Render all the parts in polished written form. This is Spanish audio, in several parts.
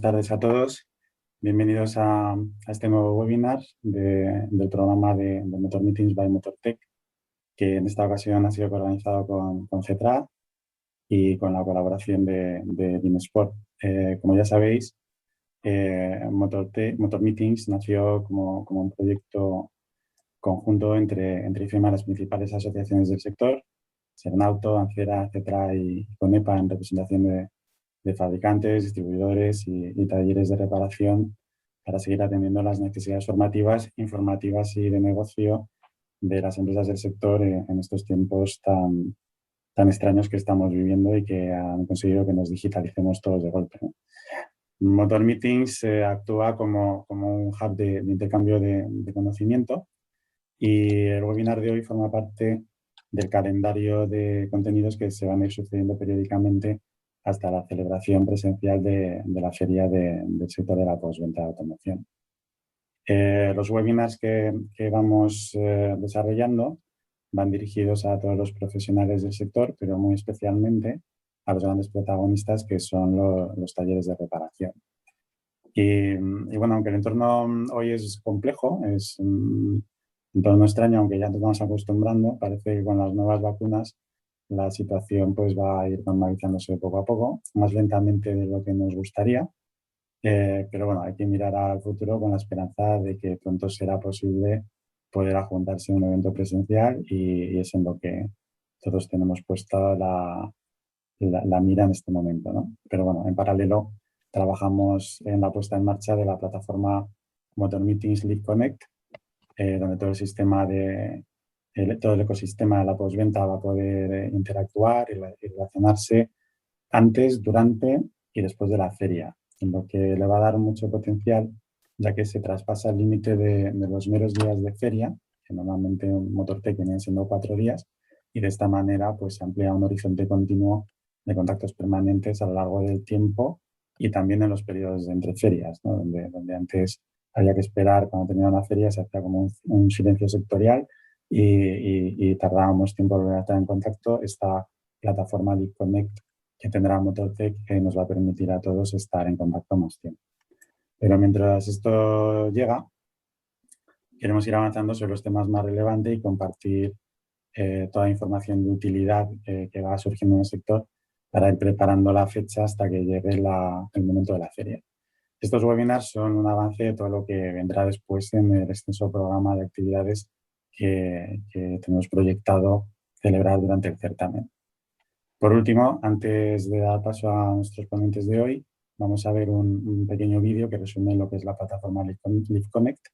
Buenas tardes a todos. Bienvenidos a este nuevo webinar del programa de Motor Meetings by MotorTech, que en esta ocasión ha sido organizado con CETRA y con la colaboración de DIMESPORT. Como ya sabéis, Motor Meetings nació como un proyecto conjunto entre IFEMA, las principales asociaciones del sector, Sernauto, Ancera, CETRA y CONEPA, en representación de fabricantes, distribuidores y talleres de reparación, para seguir atendiendo las necesidades formativas, informativas y de negocio de las empresas del sector en estos tiempos tan extraños que estamos viviendo y que han conseguido que nos digitalicemos todos de golpe, ¿no? Motor Meetings actúa como un hub de intercambio de conocimiento, y el webinar de hoy forma parte del calendario de contenidos que se van a ir sucediendo periódicamente hasta la celebración presencial de la feria del sector de la postventa de automoción. Los webinars que vamos desarrollando van dirigidos a todos los profesionales del sector, pero muy especialmente a los grandes protagonistas, que son los talleres de reparación. Y bueno, aunque el entorno hoy es complejo, es un entorno extraño, aunque ya nos vamos acostumbrando, parece que con las nuevas vacunas la situación pues va a ir normalizándose poco a poco, más lentamente de lo que nos gustaría. Pero bueno, hay que mirar al futuro con la esperanza de que pronto será posible poder juntarse en un evento presencial, y es en lo que todos tenemos puesta la mira en este momento, ¿no? Pero bueno, en paralelo trabajamos en la puesta en marcha de la plataforma Motor Meetings Live Connect, donde todo el ecosistema de la postventa va a poder interactuar y relacionarse antes, durante y después de la feria, en lo que le va a dar mucho potencial, ya que se traspasa el límite de los meros días de feria, que normalmente un MotorTech viene siendo 4 días, y de esta manera pues se amplía un horizonte continuo de contactos permanentes a lo largo del tiempo, y también en los periodos de entre ferias, ¿no? donde antes había que esperar. Cuando tenía una feria se hacía como un silencio sectorial y tardábamos tiempo en volver a estar en contacto. Esta plataforma Live Connect que tendrá MotorTech nos va a permitir a todos estar en contacto más tiempo. Pero mientras esto llega, queremos ir avanzando sobre los temas más relevantes y compartir toda la información de utilidad que va surgiendo en el sector, para ir preparando la fecha hasta que llegue el momento de la feria. Estos webinars son un avance de todo lo que vendrá después en el extenso programa de actividades que tenemos proyectado celebrar durante el certamen. Por último, antes de dar paso a nuestros ponentes de hoy, vamos a ver un pequeño vídeo que resume lo que es la plataforma Live Connect,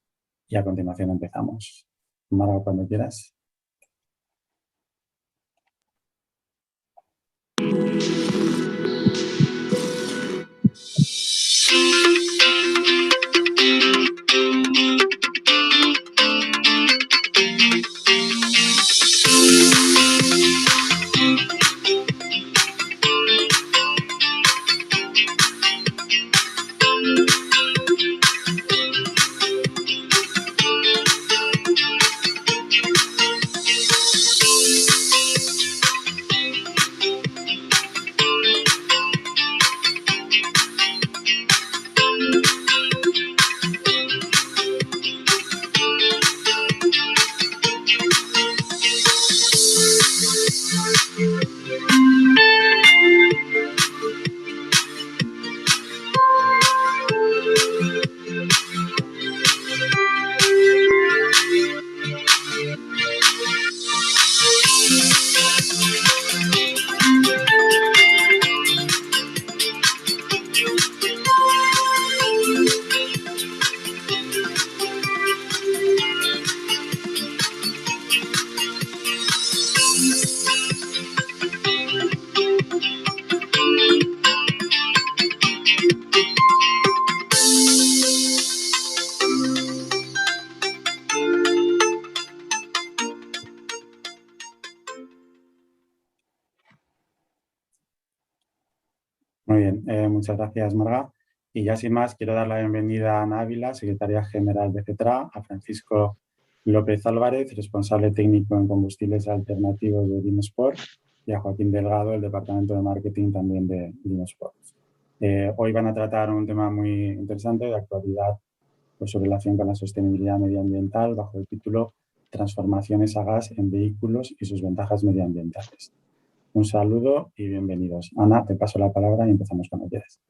y a continuación empezamos. Marga, cuando quieras. Muy bien, muchas gracias, Marga. Y ya sin más, quiero dar la bienvenida a Ana Ávila, secretaria general de CETRA, a Francisco López Álvarez, responsable técnico en combustibles alternativos de DIMESPORT, y a Joaquín Delgado, el departamento de marketing también de DIMESPORT. Hoy van a tratar un tema muy interesante de actualidad, pues, su relación con la sostenibilidad medioambiental bajo el título Transformaciones a gas en vehículos y sus ventajas medioambientales. Un saludo y bienvenidos. Ana, te paso la palabra y empezamos cuando quieras.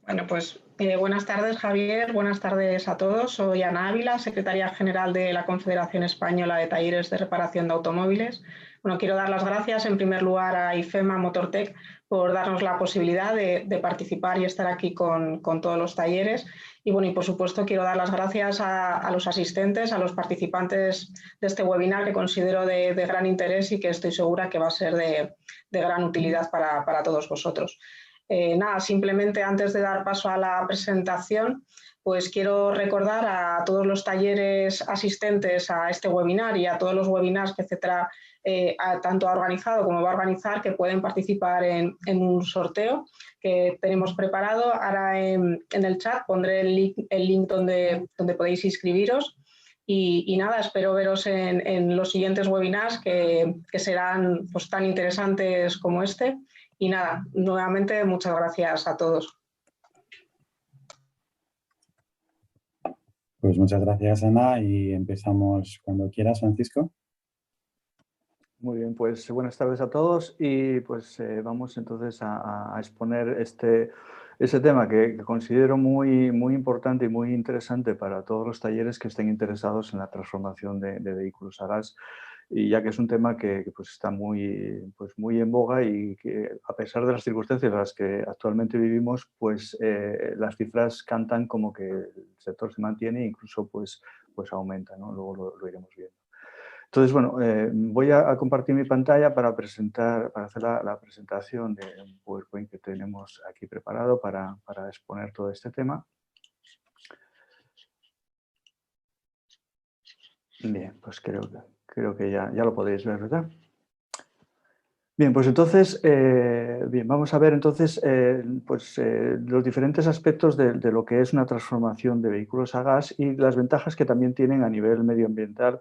Bueno, pues buenas tardes, Javier. Buenas tardes a todos. Soy Ana Ávila, secretaria general de la Confederación Española de Talleres de Reparación de Automóviles. Bueno, quiero dar las gracias en primer lugar a IFEMA Motortech por darnos la posibilidad de participar y estar aquí con todos los talleres. Y bueno, y por supuesto quiero dar las gracias a los asistentes, a los participantes de este webinar que considero de gran interés y que estoy segura que va a ser de gran utilidad para todos vosotros. Nada, simplemente antes de dar paso a la presentación, pues quiero recordar a todos los talleres asistentes a este webinar y a todos los webinars que CETRA tanto ha organizado como va a organizar, que pueden participar en un sorteo que tenemos preparado. Ahora en el chat pondré el link donde podéis inscribiros. Y nada, espero veros en los siguientes webinars que serán pues, tan interesantes como este. Y nada, nuevamente muchas gracias a todos. Pues muchas gracias, Ana, y empezamos cuando quieras, Francisco. Muy bien, pues buenas tardes a todos y pues vamos entonces a exponer ese tema que considero muy importante y muy interesante para todos los talleres que estén interesados en la transformación de vehículos a gas, y ya que es un tema que pues está muy en boga y que, a pesar de las circunstancias en las que actualmente vivimos, pues las cifras cantan como que el sector se mantiene e incluso pues aumenta, ¿no? Luego lo iremos viendo. Entonces, bueno, voy a compartir mi pantalla para hacer la presentación de un PowerPoint que tenemos aquí preparado para exponer todo este tema. Bien, pues creo que ya lo podéis ver, ¿verdad? Bien, pues entonces, vamos a ver entonces los diferentes aspectos de lo que es una transformación de vehículos a gas y las ventajas que también tienen a nivel medioambiental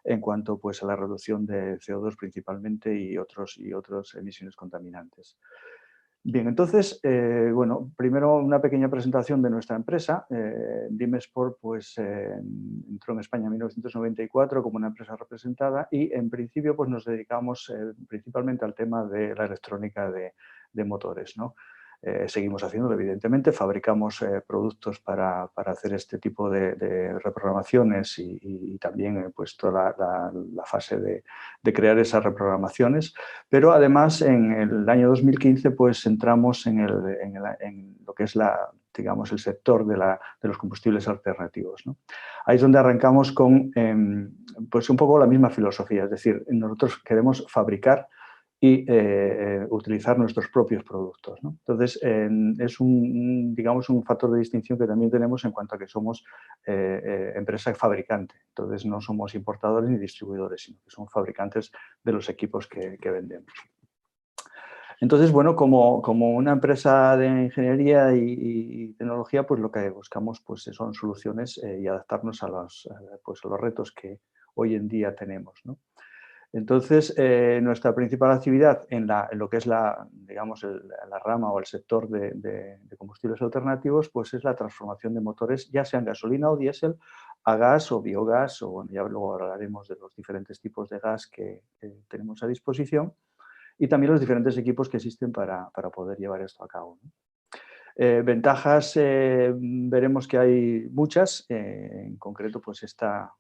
en cuanto pues, a la reducción de CO2 principalmente y otras emisiones contaminantes. Bien, entonces, bueno, primero una pequeña presentación de nuestra empresa. Dimesport pues, entró en España en 1994 como una empresa representada y en principio pues, nos dedicamos principalmente al tema de la electrónica de motores, ¿no? Seguimos haciéndolo, evidentemente, fabricamos productos para hacer este tipo de reprogramaciones y también pues, toda la fase de crear esas reprogramaciones, pero además en el año 2015 pues, entramos en lo que es digamos, el sector de los combustibles alternativos, ¿no? Ahí es donde arrancamos con pues un poco la misma filosofía, es decir, nosotros queremos fabricar y utilizar nuestros propios productos, ¿no? Entonces, es digamos, un factor de distinción que también tenemos en cuanto a que somos empresa fabricante. Entonces, no somos importadores ni distribuidores, sino que somos fabricantes de los equipos que vendemos. Entonces, bueno, como una empresa de ingeniería y tecnología, pues lo que buscamos pues, son soluciones y adaptarnos a los retos que hoy en día tenemos, ¿no? Entonces, nuestra principal actividad en lo que es digamos, la rama o el sector de combustibles alternativos, pues es la transformación de motores, ya sean gasolina o diésel, a gas o biogás, o bueno, ya luego hablaremos de los diferentes tipos de gas que tenemos a disposición y también los diferentes equipos que existen para poder llevar esto a cabo, ¿no? Ventajas, veremos que hay muchas, en concreto pues esta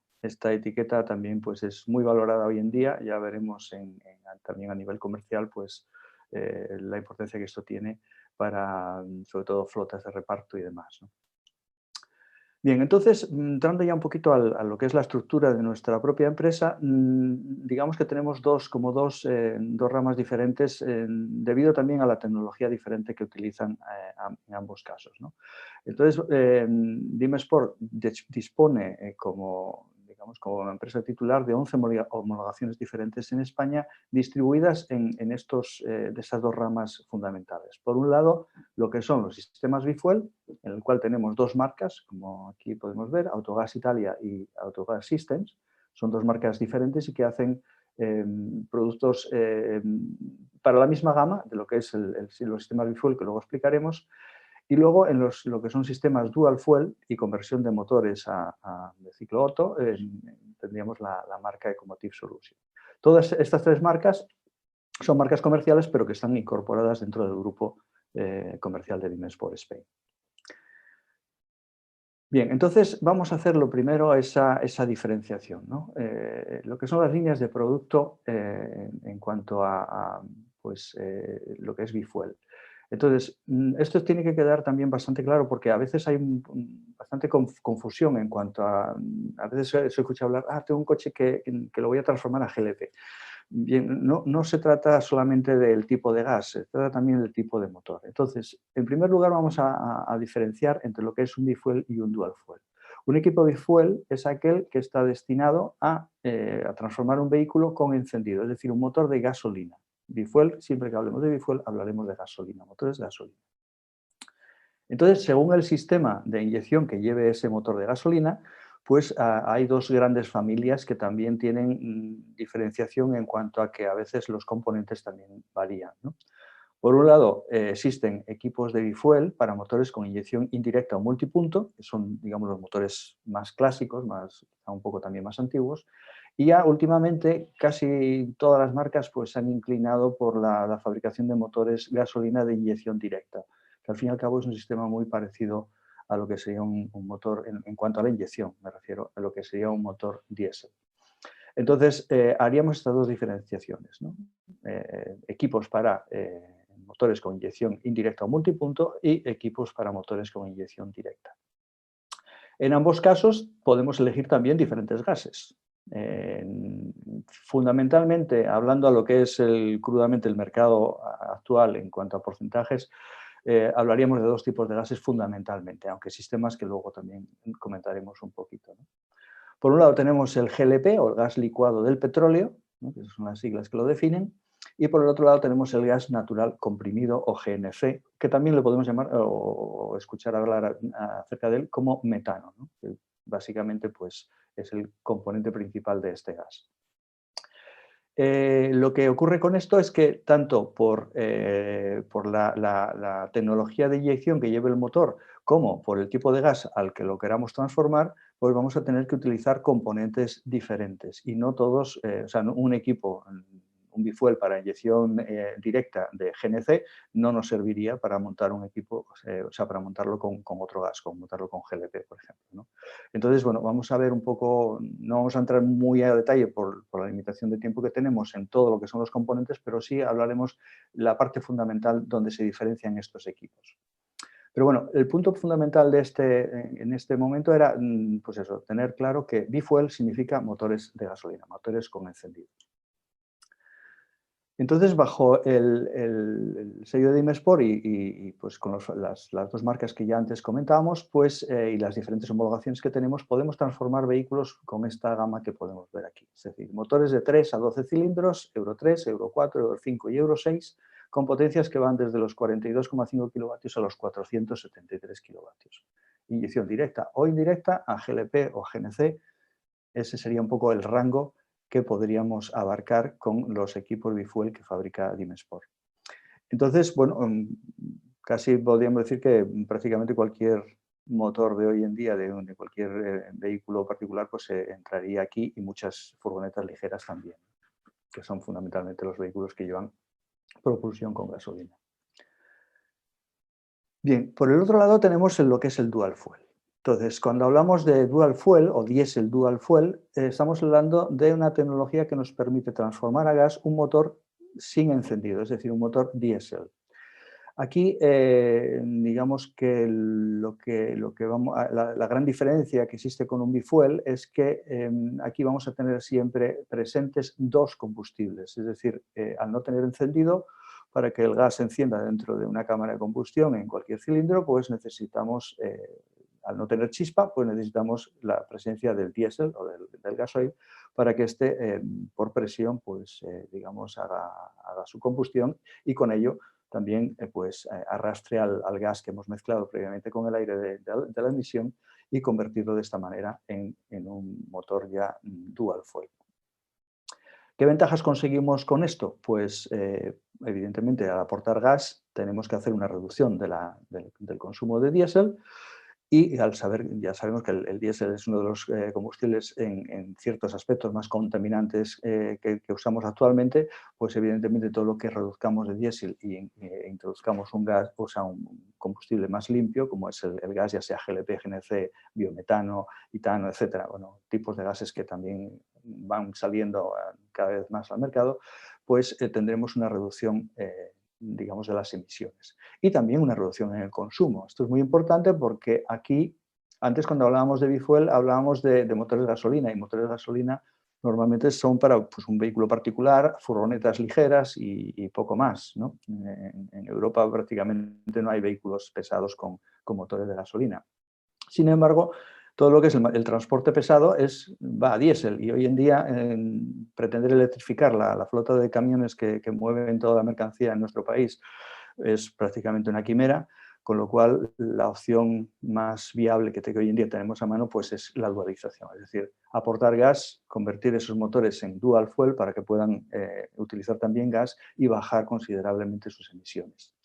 etiqueta también pues, es muy valorada hoy en día, ya veremos también a nivel comercial pues, la importancia que esto tiene para sobre todo flotas de reparto y demás, ¿no? Bien, entonces, entrando ya un poquito a lo que es la estructura de nuestra propia empresa, digamos que tenemos dos ramas diferentes debido también a la tecnología diferente que utilizan en ambos casos, ¿no? Entonces, Dimesport dispone como una empresa titular de 11 homologaciones diferentes en España, distribuidas en esas dos ramas fundamentales. Por un lado, lo que son los sistemas bifuel, en el cual tenemos dos marcas, como aquí podemos ver, Autogas Italia y Autogas Systems. Son dos marcas diferentes y que hacen productos para la misma gama de lo que es los sistemas bifuel, que luego explicaremos. Y luego en lo que son sistemas dual fuel y conversión de motores de ciclo Otto, tendríamos la marca Ecomotive Solution. Todas estas tres marcas son marcas comerciales, pero que están incorporadas dentro del grupo comercial de Dimesport Spain. Bien, entonces vamos a hacer lo primero esa diferenciación, ¿no? Lo que son las líneas de producto en cuanto a pues, lo que es bifuel. Entonces, esto tiene que quedar también bastante claro porque a veces hay bastante confusión en cuanto a veces se escucha hablar, tengo un coche que lo voy a transformar a GLP. Bien, no se trata solamente del tipo de gas, se trata también del tipo de motor. Entonces, en primer lugar vamos a diferenciar entre lo que es un bifuel y un dual fuel. Un equipo bifuel es aquel que está destinado a transformar un vehículo con encendido, es decir, un motor de gasolina. Bifuel, siempre que hablemos de bifuel, hablaremos de gasolina, motores de gasolina. Entonces, según el sistema de inyección que lleve ese motor de gasolina, pues hay dos grandes familias que también tienen diferenciación en cuanto a que a veces los componentes también varían, ¿no? Por un lado, existen equipos de bifuel para motores con inyección indirecta o multipunto, que son, digamos, los motores más clásicos, un poco también más antiguos, y ya últimamente casi todas las marcas pues, se han inclinado por la fabricación de motores gasolina de inyección directa, que al fin y al cabo es un sistema muy parecido a lo que sería un motor, en cuanto a la inyección, me refiero a lo que sería un motor diésel. Entonces, haríamos estas dos diferenciaciones, ¿no? Equipos para motores con inyección indirecta o multipunto y equipos para motores con inyección directa. En ambos casos podemos elegir también diferentes gases. Fundamentalmente, hablando a lo que es crudamente el mercado actual en cuanto a porcentajes, hablaríamos de dos tipos de gases fundamentalmente, aunque sistemas que luego también comentaremos un poquito, ¿no? Por un lado tenemos el GLP o el gas licuado del petróleo, ¿no? Que son las siglas que lo definen, y por el otro lado tenemos el gas natural comprimido o GNC, que también le podemos llamar o escuchar hablar acerca de él como metano, ¿no? Que básicamente pues, es el componente principal de este gas. Lo que ocurre con esto es que tanto por la tecnología de inyección que lleve el motor como por el tipo de gas al que lo queramos transformar, pues vamos a tener que utilizar componentes diferentes y no todos, o sea, un equipo, un bifuel para inyección directa de GNC no nos serviría para montar un equipo, o sea, para montarlo con otro gas, como montarlo con GLP, por ejemplo, ¿no? Entonces, bueno, vamos a ver un poco, no vamos a entrar muy a detalle por la limitación de tiempo que tenemos en todo lo que son los componentes, pero sí hablaremos la parte fundamental donde se diferencian estos equipos. Pero bueno, el punto fundamental en este momento era, pues eso, tener claro que bifuel significa motores de gasolina, motores con encendido. Entonces, bajo el sello de Dimesport y pues con las dos marcas que ya antes comentábamos, pues, y las diferentes homologaciones que tenemos, podemos transformar vehículos con esta gama que podemos ver aquí. Es decir, motores de 3 a 12 cilindros, Euro 3, Euro 4, Euro 5 y Euro 6, con potencias que van desde los 42,5 kilovatios a los 473 kilovatios. Inyección directa o indirecta a GLP o GNC, ese sería un poco el rango que podríamos abarcar con los equipos bifuel que fabrica Dimesport. Entonces, bueno, casi podríamos decir que prácticamente cualquier motor de hoy en día, de cualquier vehículo particular, pues entraría aquí y muchas furgonetas ligeras también, que son fundamentalmente los vehículos que llevan propulsión con gasolina. Bien, por el otro lado tenemos lo que es el dual fuel. Entonces, cuando hablamos de dual fuel o diésel dual fuel, estamos hablando de una tecnología que nos permite transformar a gas un motor sin encendido, es decir, un motor diésel. Aquí, digamos que la gran diferencia que existe con un bifuel es que aquí vamos a tener siempre presentes dos combustibles, es decir, al no tener encendido, para que el gas se encienda dentro de una cámara de combustión en cualquier cilindro, pues necesitamos, al no tener chispa, pues necesitamos la presencia del diésel o del gasoil para que éste, por presión, pues digamos, haga su combustión y con ello también pues, arrastre al gas que hemos mezclado previamente con el aire de la emisión y convertirlo de esta manera en un motor ya dual fuel. ¿Qué ventajas conseguimos con esto? Pues evidentemente al aportar gas tenemos que hacer una reducción del consumo de diésel. Y al saber, ya sabemos que el diésel es uno de los combustibles en ciertos aspectos más contaminantes que usamos actualmente, pues evidentemente todo lo que reduzcamos de diésel e introduzcamos un gas, o sea, un combustible más limpio, como es el gas, ya sea GLP, GNC, biometano, etano, etcétera, bueno, tipos de gases que también van saliendo cada vez más al mercado, pues tendremos una reducción digamos, de las emisiones. Y también una reducción en el consumo. Esto es muy importante porque aquí, antes cuando hablábamos de bifuel, hablábamos de motores de gasolina, y motores de gasolina normalmente son para pues, un vehículo particular, furgonetas ligeras y poco más, ¿no? En Europa prácticamente no hay vehículos pesados con motores de gasolina. Sin embargo, todo lo que es el transporte pesado va a diésel, y hoy en día pretender electrificar la flota de camiones que mueven toda la mercancía en nuestro país es prácticamente una quimera, con lo cual la opción más viable que hoy en día tenemos a mano pues es la dualización, es decir, aportar gas, convertir esos motores en dual fuel para que puedan utilizar también gas y bajar considerablemente sus emisiones.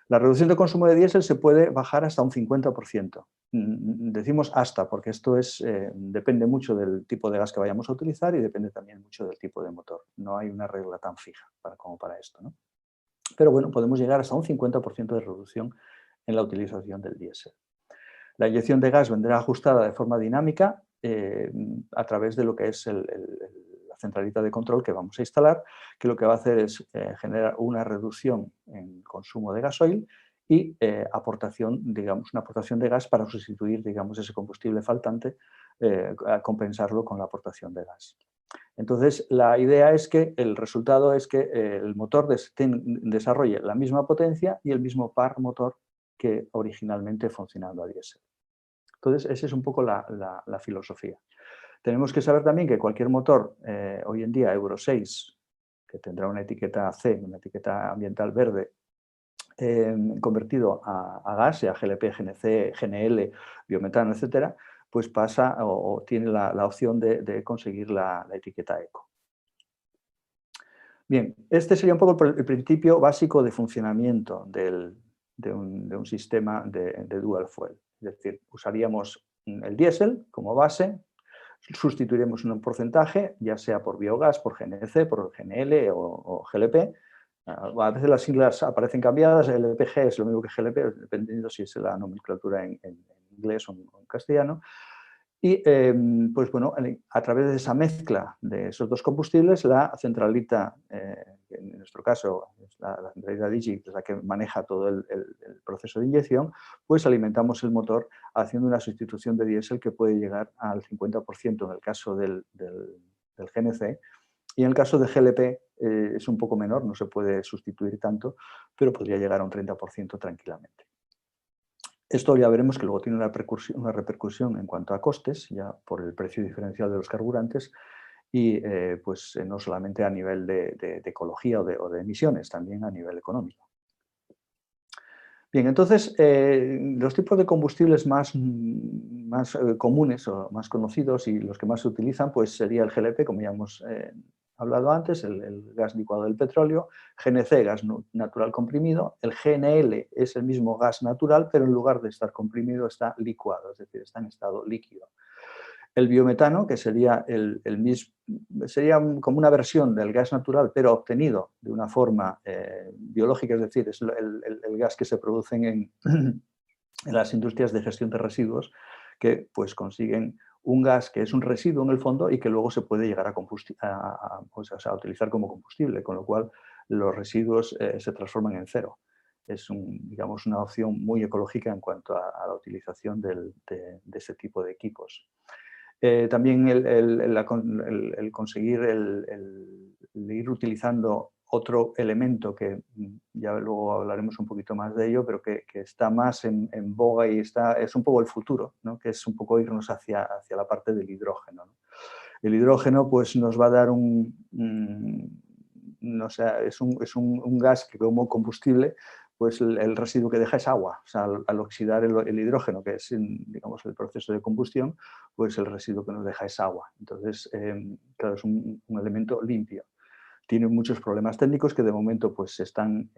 La reducción de consumo de diésel se puede bajar hasta un 50%. Decimos hasta, porque esto depende mucho del tipo de gas que vayamos a utilizar y depende también mucho del tipo de motor. No hay una regla tan fija como para esto, ¿no? Pero bueno, podemos llegar hasta un 50% de reducción en la utilización del diésel. La inyección de gas vendrá ajustada de forma dinámica a través de lo que es la centralita de control que vamos a instalar, que lo que va a hacer es generar una reducción en consumo de gasoil y digamos, una aportación de gas para sustituir, digamos, ese combustible faltante, a compensarlo con la aportación de gas. Entonces, la idea es que el resultado es que el motor desarrolle la misma potencia y el mismo par motor que originalmente funcionando a diésel. Entonces, esa es un poco la filosofía. Tenemos que saber también que cualquier motor, hoy en día Euro 6, que tendrá una etiqueta C, una etiqueta ambiental verde, convertido a gas, sea GLP, GNC, GNL, biometano, etcétera, pues pasa o tiene la opción de conseguir la etiqueta eco. Bien, este sería un poco el principio básico de funcionamiento de un sistema de dual fuel. Es decir, usaríamos el diésel como base, sustituiremos un porcentaje, ya sea por biogás, por GNC, por GNL o GLP. A veces las siglas aparecen cambiadas, el LPG es lo mismo que GLP, dependiendo si es la nomenclatura en inglés o en castellano. Y pues bueno, a través de esa mezcla de esos dos combustibles, la centralita, en nuestro caso es la centralita Digi, que es la que maneja todo el proceso de inyección, pues alimentamos el motor haciendo una sustitución de diésel que puede llegar al 50% en el caso del GNC, y en el caso de GLP es un poco menor, no se puede sustituir tanto, pero podría llegar a un 30% tranquilamente. Esto ya veremos que luego tiene una repercusión en cuanto a costes, ya por el precio diferencial de los carburantes, y pues no solamente a nivel de ecología o de emisiones, también a nivel económico. Bien, entonces, los tipos de combustibles más comunes o más conocidos y los que más se utilizan, pues sería el GLP, como ya hemos hablado antes, el gas licuado del petróleo, GNC, gas natural comprimido, el GNL es el mismo gas natural, pero en lugar de estar comprimido está licuado, es decir, está en estado líquido. El biometano, que sería sería como una versión del gas natural, pero obtenido de una forma biológica, es decir, es el gas que se produce en las industrias de gestión de residuos, que pues consiguen un gas que es un residuo en el fondo y que luego se puede llegar a utilizar como combustible, con lo cual los residuos se transforman en cero. Es digamos, una opción muy ecológica en cuanto a la utilización de ese tipo de equipos. También el conseguir el ir utilizando otro elemento que ya luego hablaremos un poquito más de ello, pero que está más en boga y es un poco el futuro, ¿no? Que es un poco irnos hacia la parte del hidrógeno, ¿no? El hidrógeno pues, nos va a dar no sé, es un gas que como combustible pues el residuo que deja es agua. O sea, al oxidar el hidrógeno, que es, digamos, el proceso de combustión, pues el residuo que nos deja es agua. Entonces, claro, es un elemento limpio. Tiene muchos problemas técnicos que de momento pues están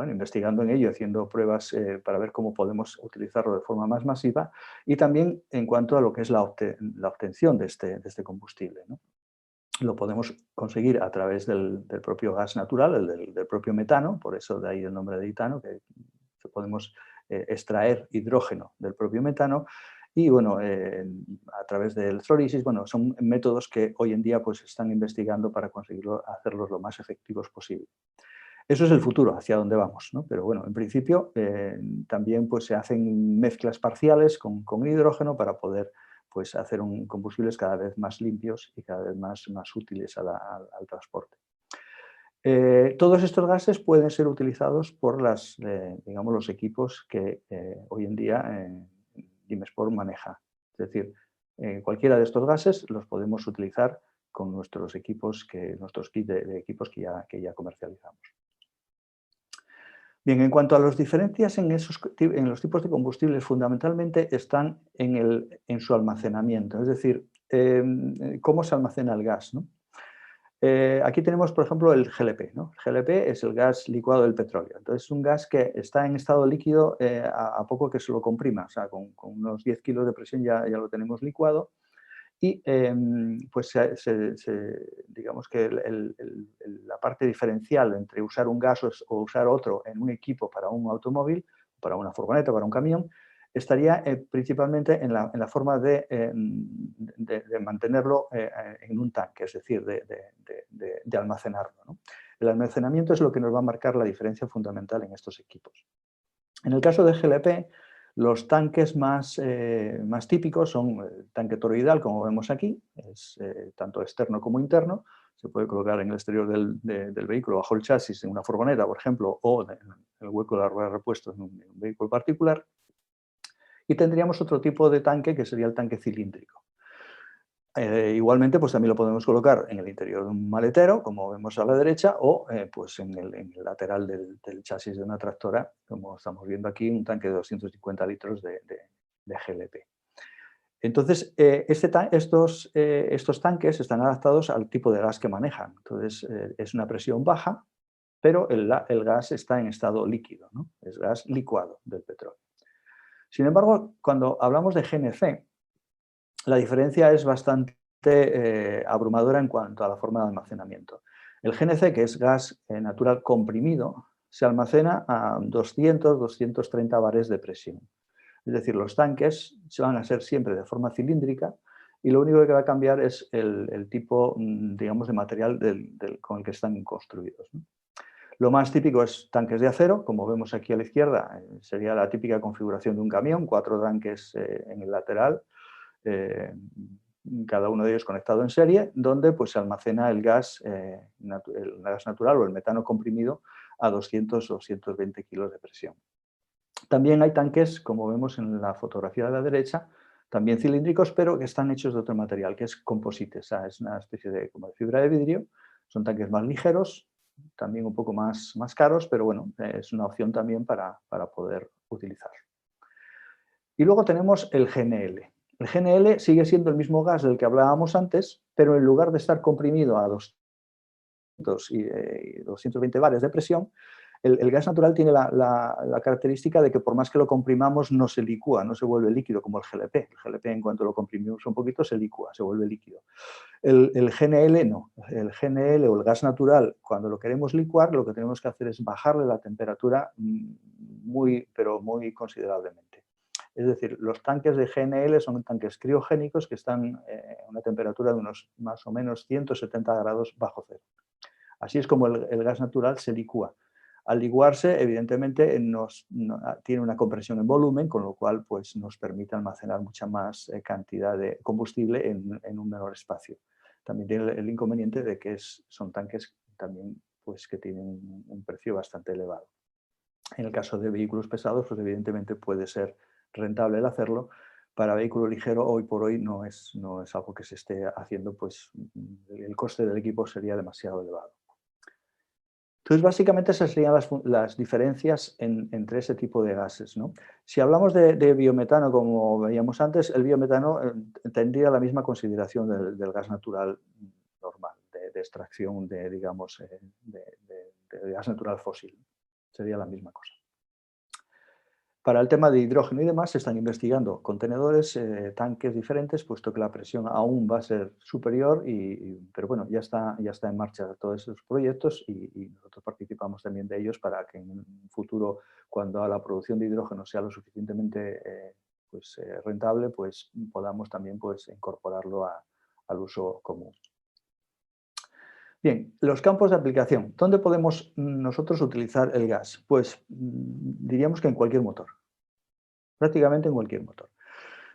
bueno, investigando en ello, haciendo pruebas para ver cómo podemos utilizarlo de forma más masiva, y también en cuanto a lo que es la obtención de este combustible, ¿no? Lo podemos conseguir a través del propio gas natural, del propio metano, por eso de ahí el nombre de etano, que podemos extraer hidrógeno del propio metano, y bueno, a través de electrólisis, bueno, son métodos que hoy en día pues están investigando para conseguirlo, hacerlos lo más efectivos posible. Eso es el futuro, hacia dónde vamos, ¿no? Pero bueno, en principio también pues, se hacen mezclas parciales con hidrógeno para poder pues, hacer combustibles cada vez más limpios y cada vez más útiles al transporte. Todos estos gases pueden ser utilizados por digamos, los equipos que hoy en día Dimesport maneja. Es decir, cualquiera de estos gases los podemos utilizar con nuestros equipos, nuestros kits de equipos que ya comercializamos. Bien, en cuanto a las diferencias en los tipos de combustibles, fundamentalmente están en su almacenamiento, es decir, cómo se almacena el gas, ¿no? Aquí tenemos, por ejemplo, el GLP, ¿no? El GLP es el gas licuado del petróleo. Entonces, es un gas que está en estado líquido a poco que se lo comprima. O sea, con unos 10 kilos de presión ya lo tenemos licuado. Y pues digamos que la parte diferencial entre usar un gas o usar otro en un equipo para un automóvil, para una furgoneta, para un camión, estaría principalmente en la forma de mantenerlo en un tanque, es decir, de almacenarlo, ¿no? El almacenamiento es lo que nos va a marcar la diferencia fundamental en estos equipos. En el caso de GLP, los tanques más típicos son el tanque toroidal, como vemos aquí, es tanto externo como interno. Se puede colocar en el exterior del vehículo, bajo el chasis, en una furgoneta, por ejemplo, o en el hueco de la rueda de repuesto en un vehículo particular. Y tendríamos otro tipo de tanque, que sería el tanque cilíndrico. Igualmente, pues también lo podemos colocar en el interior de un maletero, como vemos a la derecha, o pues en el lateral del chasis de una tractora, como estamos viendo aquí, un tanque de 250 litros de GLP. Entonces, estos tanques están adaptados al tipo de gas que manejan. Entonces, es una presión baja, pero el gas está en estado líquido, ¿no? Es gas licuado del petróleo. Sin embargo, cuando hablamos de GNC, la diferencia es bastante abrumadora en cuanto a la forma de almacenamiento. El GNC, que es gas natural comprimido, se almacena a 200-230 bares de presión. Es decir, los tanques se van a ser siempre de forma cilíndrica y lo único que va a cambiar es el tipo, digamos, de material con el que están construidos, ¿no? Lo más típico es tanques de acero, como vemos aquí a la izquierda, sería la típica configuración de un camión, 4 tanques en el lateral, cada uno de ellos conectado en serie, donde pues, se almacena el gas natural o el metano comprimido a 200-220 kilos de presión. También hay tanques, como vemos en la fotografía de la derecha, también cilíndricos, pero que están hechos de otro material, que es composite, o sea, es una especie como de fibra de vidrio. Son tanques más ligeros, también un poco más caros, pero bueno, es una opción también para poder utilizar. Y luego tenemos el GNL. El GNL sigue siendo el mismo gas del que hablábamos antes, pero en lugar de estar comprimido a 200 y 220 bares de presión, el gas natural tiene la característica de que por más que lo comprimamos no se licúa, no se vuelve líquido como el GLP. El GLP, en cuanto lo comprimimos un poquito, se licúa, se vuelve líquido. El GNL no. El GNL o el gas natural, cuando lo queremos licuar, lo que tenemos que hacer es bajarle la temperatura pero muy considerablemente. Es decir, los tanques de GNL son tanques criogénicos que están a una temperatura de unos más o menos 170 grados bajo cero. Así es como el gas natural se licúa. Al licuarse, evidentemente, tiene una compresión en volumen, con lo cual pues, nos permite almacenar mucha más cantidad de combustible en un menor espacio. También tiene el inconveniente de que son tanques también, pues, que tienen un precio bastante elevado. En el caso de vehículos pesados, pues, evidentemente puede ser rentable el hacerlo. Para vehículo ligero, hoy por hoy no es algo que se esté haciendo, pues el coste del equipo sería demasiado elevado. Entonces, básicamente esas serían las diferencias entre ese tipo de gases, ¿no? Si hablamos de biometano, como veíamos antes, el biometano tendría la misma consideración del gas natural normal, de extracción, digamos, de gas natural fósil. sería la misma cosa. Para el tema de hidrógeno y demás se están investigando contenedores, tanques diferentes, puesto que la presión aún va a ser superior, pero bueno, ya está en marcha todos esos proyectos y nosotros participamos también de ellos para que en un futuro, cuando la producción de hidrógeno sea lo suficientemente rentable, pues podamos también incorporarlo al uso común. Bien, los campos de aplicación. ¿Dónde podemos nosotros utilizar el gas? Pues diríamos que en cualquier motor, prácticamente en cualquier motor.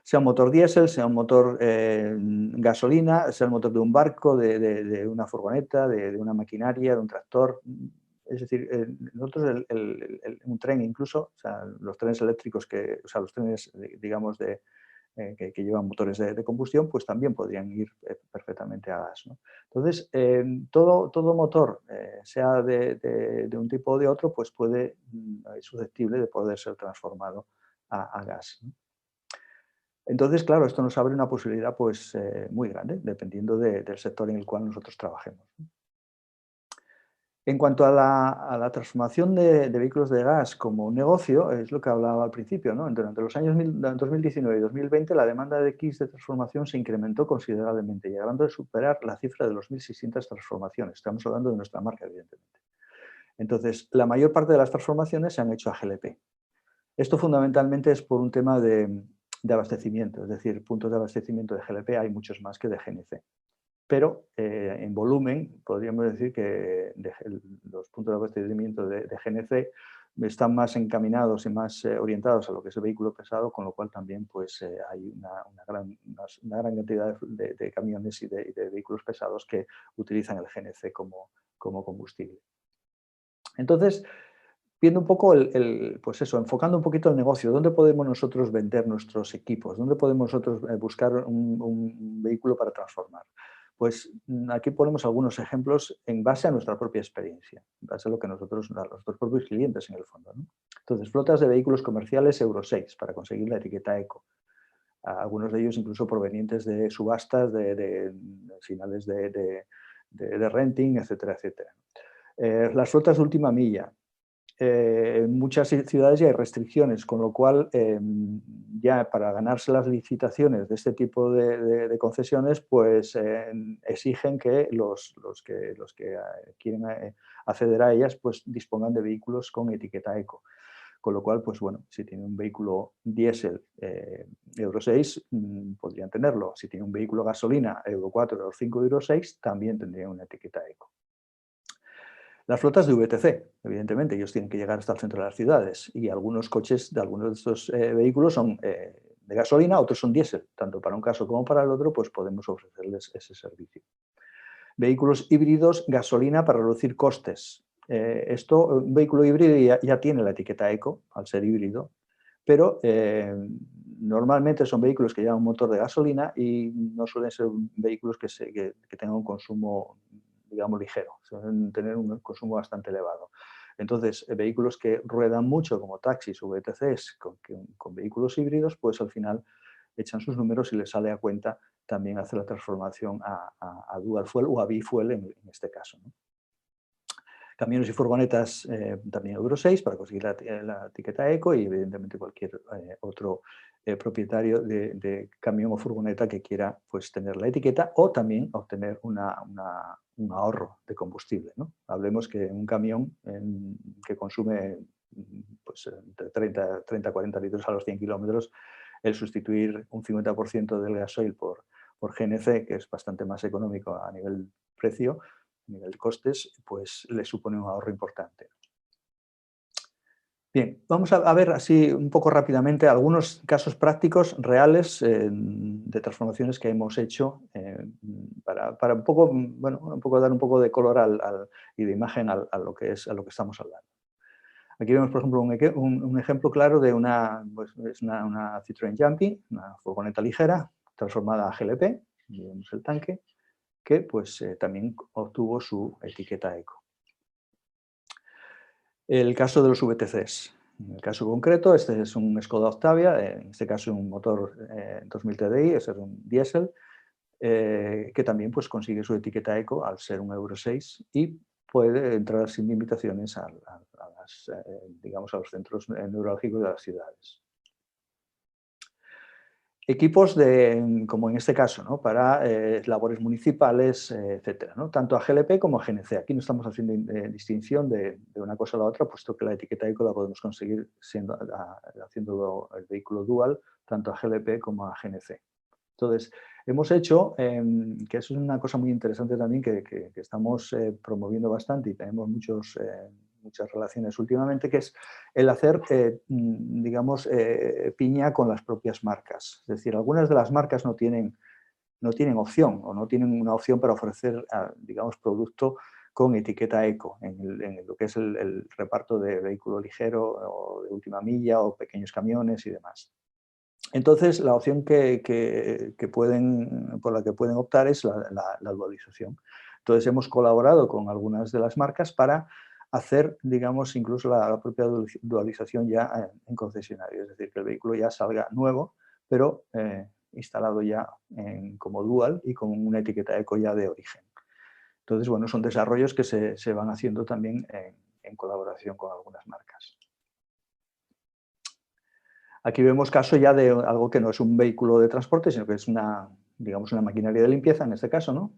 Sea un motor diésel, sea un motor gasolina, sea el motor de un barco, de una furgoneta, de una maquinaria, de un tractor. Es decir, nosotros un tren incluso, o sea, los trenes eléctricos, los trenes, digamos, que llevan motores de combustión, pues también podrían ir perfectamente a gas, ¿no? Entonces, todo motor, sea de un tipo o de otro, pues es susceptible de poder ser transformado a gas, ¿no? Entonces, claro, esto nos abre una posibilidad muy grande, dependiendo del sector en el cual nosotros trabajemos. En cuanto a la transformación de vehículos de gas como un negocio, es lo que hablaba al principio, ¿no? Durante los años 2019 y 2020 la demanda de kits de transformación se incrementó considerablemente, llegando a superar la cifra de los 1.600 transformaciones. Estamos hablando de nuestra marca, evidentemente. Entonces, la mayor parte de las transformaciones se han hecho a GLP. Esto fundamentalmente es por un tema de abastecimiento, es decir, puntos de abastecimiento de GLP hay muchos más que de GNC. Pero en volumen podríamos decir que los puntos de abastecimiento de GNC están más encaminados y más orientados a lo que es el vehículo pesado, con lo cual también hay una gran cantidad de camiones y de vehículos pesados que utilizan el GNC como combustible. Entonces, viendo un poco enfocando un poquito el negocio, ¿dónde podemos nosotros vender nuestros equipos? ¿Dónde podemos nosotros buscar un vehículo para transformar? Pues aquí ponemos algunos ejemplos en base a nuestra propia experiencia, en base a lo que nuestros propios clientes en el fondo, ¿no? Entonces, flotas de vehículos comerciales Euro 6 para conseguir la etiqueta Eco. Algunos de ellos incluso provenientes de subastas de finales de renting, etcétera, etcétera. Las flotas de última milla. En muchas ciudades ya hay restricciones, con lo cual ya para ganarse las licitaciones de este tipo de concesiones, pues exigen que los que quieren acceder a ellas pues dispongan de vehículos con etiqueta Eco. Con lo cual, pues bueno, si tiene un vehículo diésel Euro 6, podrían tenerlo. Si tiene un vehículo gasolina Euro 4, Euro 5, Euro 6, también tendría una etiqueta Eco. Las flotas de VTC, evidentemente, ellos tienen que llegar hasta el centro de las ciudades y algunos coches de algunos de estos vehículos son de gasolina, otros son diésel. Tanto para un caso como para el otro, pues podemos ofrecerles ese servicio. Vehículos híbridos, gasolina para reducir costes. Un vehículo híbrido ya tiene la etiqueta Eco, al ser híbrido, pero normalmente son vehículos que llevan un motor de gasolina y no suelen ser vehículos que tengan un consumo, digamos, ligero, suelen tener un consumo bastante elevado. Entonces, vehículos que ruedan mucho, como taxis o VTCs, con vehículos híbridos, pues al final echan sus números y les sale a cuenta también hacer la transformación a dual fuel o a bifuel en este caso, ¿no? Camiones y furgonetas también Euro 6 para conseguir la etiqueta Eco y evidentemente cualquier otro propietario de camión o furgoneta que quiera pues, tener la etiqueta o también obtener un ahorro de combustible, ¿no? Hablemos que un camión que consume pues, entre 30 a 40 litros a los 100 kilómetros, el sustituir un 50% del gasoil por GNC, que es bastante más económico a nivel precio, a nivel de costes, pues le supone un ahorro importante. Bien, vamos a ver así un poco rápidamente algunos casos prácticos reales de transformaciones que hemos hecho para un poco, bueno, dar un poco de color y de imagen a lo que estamos hablando. Aquí vemos, por ejemplo, un ejemplo claro de una Citroën Jumpy, una furgoneta ligera transformada a GLP, y vemos el tanque, que pues, también obtuvo su etiqueta Eco. El caso de los VTCs. En el caso concreto, este es un Skoda Octavia, en este caso un motor 2000 TDI, es un diésel, que también pues, consigue su etiqueta Eco al ser un Euro 6 y puede entrar sin limitaciones a digamos, a los centros neurálgicos de las ciudades. Equipos como en este caso, ¿no? Para labores municipales, etcétera, ¿no? Tanto a GLP como a GNC. Aquí no estamos haciendo distinción de una cosa a la otra, puesto que la etiqueta eco la podemos conseguir haciendo el vehículo dual, tanto a GLP como a GNC. Entonces, hemos hecho, que eso es una cosa muy interesante también que estamos promoviendo bastante y tenemos muchas relaciones últimamente, que es el hacer, digamos, piña con las propias marcas. Es decir, algunas de las marcas no tienen opción o no tienen una opción para ofrecer, digamos, producto con etiqueta eco en lo que es el reparto de vehículo ligero o de última milla o pequeños camiones y demás. Entonces, la opción por la que pueden optar es la dualización. Entonces, hemos colaborado con algunas de las marcas para hacer, digamos, incluso la propia dualización ya en concesionario. Es decir, que el vehículo ya salga nuevo, pero instalado ya como dual y con una etiqueta eco ya de origen. Entonces, bueno, son desarrollos que se van haciendo también en colaboración con algunas marcas. Aquí vemos caso ya de algo que no es un vehículo de transporte, sino que es digamos, una maquinaria de limpieza, en este caso, ¿no?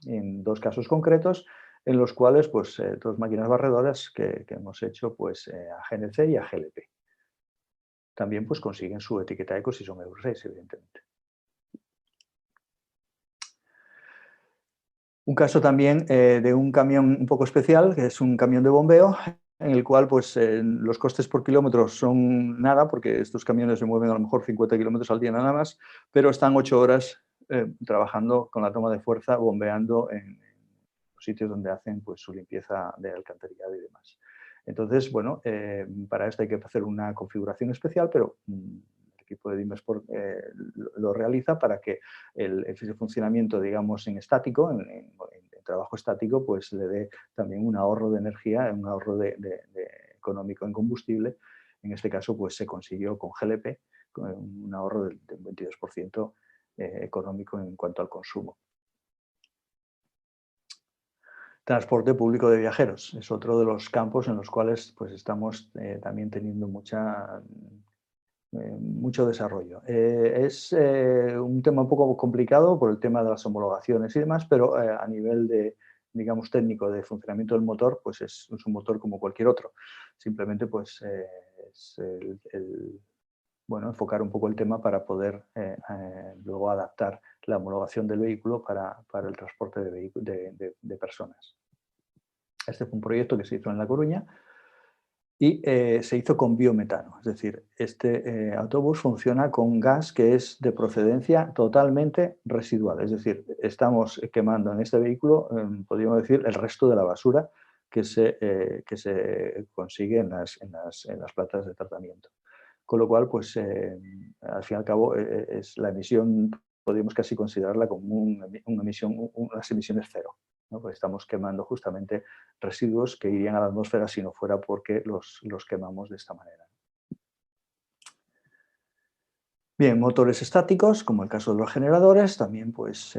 En dos casos concretos, en los cuales, pues, dos máquinas barredoras que hemos hecho, pues, a GNC y a GLP. También, pues, consiguen su etiqueta eco si son Euro 6, evidentemente. Un caso también de un camión un poco especial, que es un camión de bombeo, en el cual pues, los costes por kilómetro son nada, porque estos camiones se mueven a lo mejor 50 kilómetros al día nada más, pero están 8 horas trabajando con la toma de fuerza, bombeando en los sitios donde hacen pues, su limpieza de alcantarillado y demás. Entonces, bueno, para esto hay que hacer una configuración especial, pero el equipo de Dimesport lo realiza para que el funcionamiento, digamos, en estático, en trabajo estático, pues le dé también un ahorro de energía, un ahorro económico en combustible. En este caso, pues se consiguió con GLP con un ahorro del 22% económico en cuanto al consumo. Transporte público de viajeros es otro de los campos en los cuales pues, estamos también teniendo mucho desarrollo. Es un tema un poco complicado por el tema de las homologaciones y demás, pero a nivel de, digamos, técnico de funcionamiento del motor, pues es un motor como cualquier otro. Simplemente pues es bueno, enfocar un poco el tema para poder luego adaptar la homologación del vehículo para el transporte de personas. Este fue un proyecto que se hizo en La Coruña y se hizo con biometano. Es decir, este autobús funciona con gas que es de procedencia totalmente residual. Es decir, estamos quemando en este vehículo, podríamos decir, el resto de la basura que se consigue en las plantas de tratamiento. Con lo cual, pues, al fin y al cabo, es la emisión, podríamos casi considerarla como unas emisiones cero, ¿no? Pues estamos quemando justamente residuos que irían a la atmósfera si no fuera porque los quemamos de esta manera. Bien, motores estáticos, como el caso de los generadores, también, pues,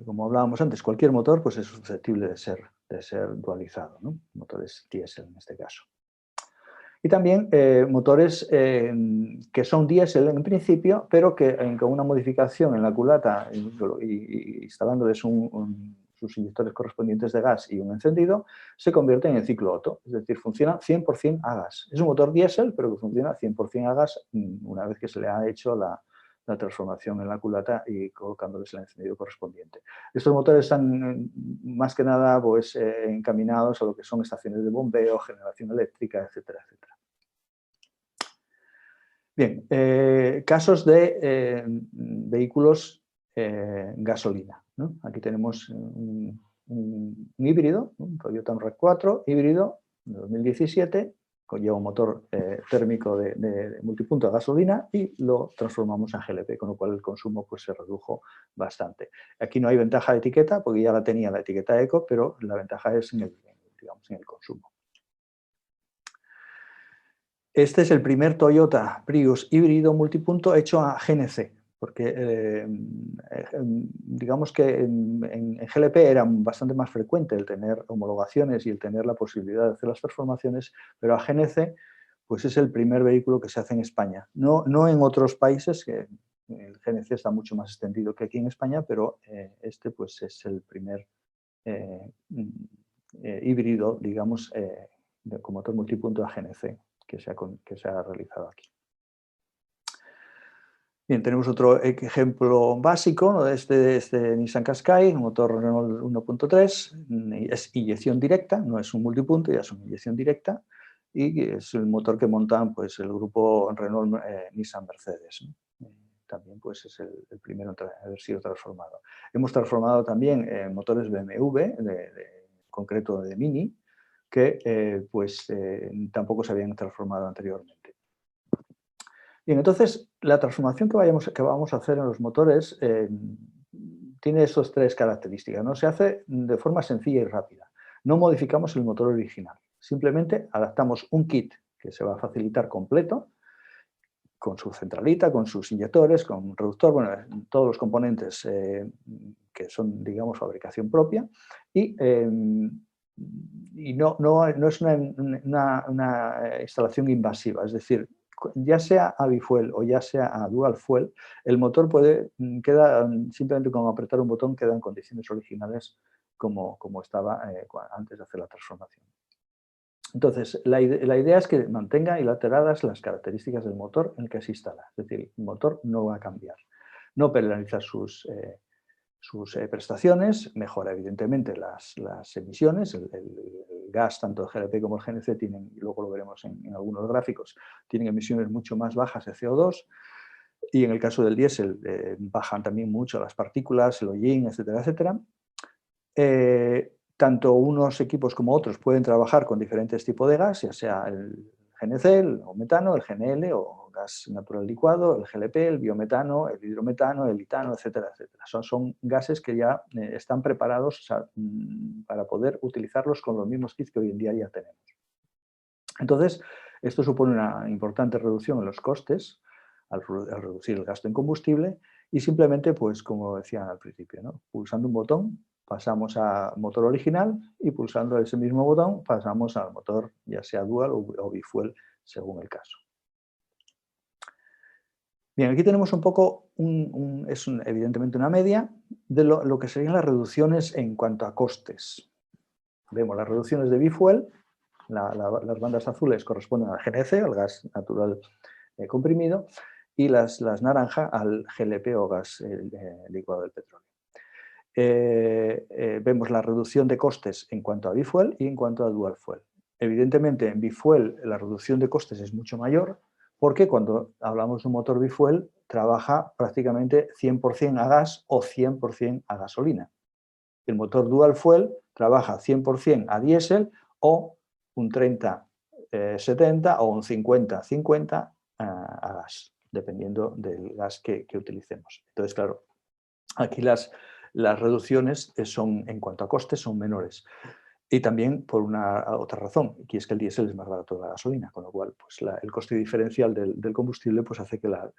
como hablábamos antes, cualquier motor pues, es susceptible de ser dualizado, ¿no? Motores diésel en este caso. Y también motores que son diésel en principio, pero que con una modificación en la culata y instalándoles sus inyectores correspondientes de gas y un encendido, se convierten en ciclo Otto, es decir, funciona 100% a gas. Es un motor diésel, pero que funciona 100% a gas una vez que se le ha hecho la transformación en la culata y colocándoles el encendido correspondiente. Estos motores están más que nada pues, encaminados a lo que son estaciones de bombeo, generación eléctrica, etcétera, etcétera. Bien, casos de vehículos gasolina, ¿no? Aquí tenemos un híbrido, un Toyota RAV4 híbrido de 2017, lleva un motor térmico de multipunto a gasolina y lo transformamos en GLP, con lo cual el consumo pues, se redujo bastante. Aquí no hay ventaja de etiqueta, porque ya la tenía la etiqueta eco, pero la ventaja es en el consumo. Este es el primer Toyota Prius híbrido multipunto hecho a GNC. porque digamos que en GLP era bastante más frecuente el tener homologaciones y el tener la posibilidad de hacer las transformaciones, pero a GNC pues es el primer vehículo que se hace en España. No en otros países, que el GNC está mucho más extendido que aquí en España, pero este pues es el primer híbrido, digamos, con motor multipunto a GNC que se ha realizado aquí. Bien, tenemos otro ejemplo básico, ¿no? Este Nissan Qashqai, motor Renault 1.3, es inyección directa, no es un multipunto, ya es una inyección directa, y es el motor que montan pues, el grupo Renault Nissan Mercedes, ¿no? También pues, es el primero en haber sido transformado. Hemos transformado también motores BMW, en concreto de Mini, que tampoco se habían transformado anteriormente. Bien, entonces, la transformación que vamos a hacer en los motores tiene esas tres características, ¿no? Se hace de forma sencilla y rápida. No modificamos el motor original. Simplemente adaptamos un kit que se va a facilitar completo, con su centralita, con sus inyectores, con un reductor, bueno, todos los componentes que son, digamos, fabricación propia. Y no es una instalación invasiva, es decir, ya sea a bifuel o ya sea a dual fuel, el motor queda simplemente con apretar un botón, queda en condiciones originales como estaba antes de hacer la transformación. Entonces, la idea es que mantenga ilateradas las características del motor en el que se instala. Es decir, el motor no va a cambiar. No penaliza sus prestaciones, mejora evidentemente las emisiones, el gas, tanto el GLP como el GNC tienen, y luego lo veremos en algunos gráficos, tienen emisiones mucho más bajas de CO2, y en el caso del diésel bajan también mucho las partículas, el hollín, etcétera, etcétera. Tanto unos equipos como otros pueden trabajar con diferentes tipos de gas, ya sea el GNC o metano, el GNL o gas natural licuado, el GLP, el biometano, el hidrometano, el etano, etcétera, etcétera. Son gases que ya están preparados, o sea, para poder utilizarlos con los mismos kits que hoy en día ya tenemos. Entonces, esto supone una importante reducción en los costes al reducir el gasto en combustible y simplemente, pues como decía al principio, ¿no? Pulsando un botón pasamos a motor original y pulsando ese mismo botón pasamos al motor ya sea dual o bifuel según el caso. Bien, aquí tenemos un poco, evidentemente una media de lo que serían las reducciones en cuanto a costes. Vemos las reducciones de bifuel, las bandas azules corresponden al GNC, al gas natural comprimido, y las naranjas al GLP o gas licuado del petróleo. Vemos la reducción de costes en cuanto a bifuel y en cuanto a dual fuel. Evidentemente, en bifuel la reducción de costes es mucho mayor porque cuando hablamos de un motor bifuel trabaja prácticamente 100% a gas o 100% a gasolina. El motor dual fuel trabaja 100% a diésel o un 30-70 o un 50-50 a gas, dependiendo del gas que utilicemos. Entonces, claro, aquí las reducciones en cuanto a costes son menores. Y también por una otra razón, que es que el diésel es más barato que la gasolina, con lo cual pues, el coste diferencial del combustible pues, hace que la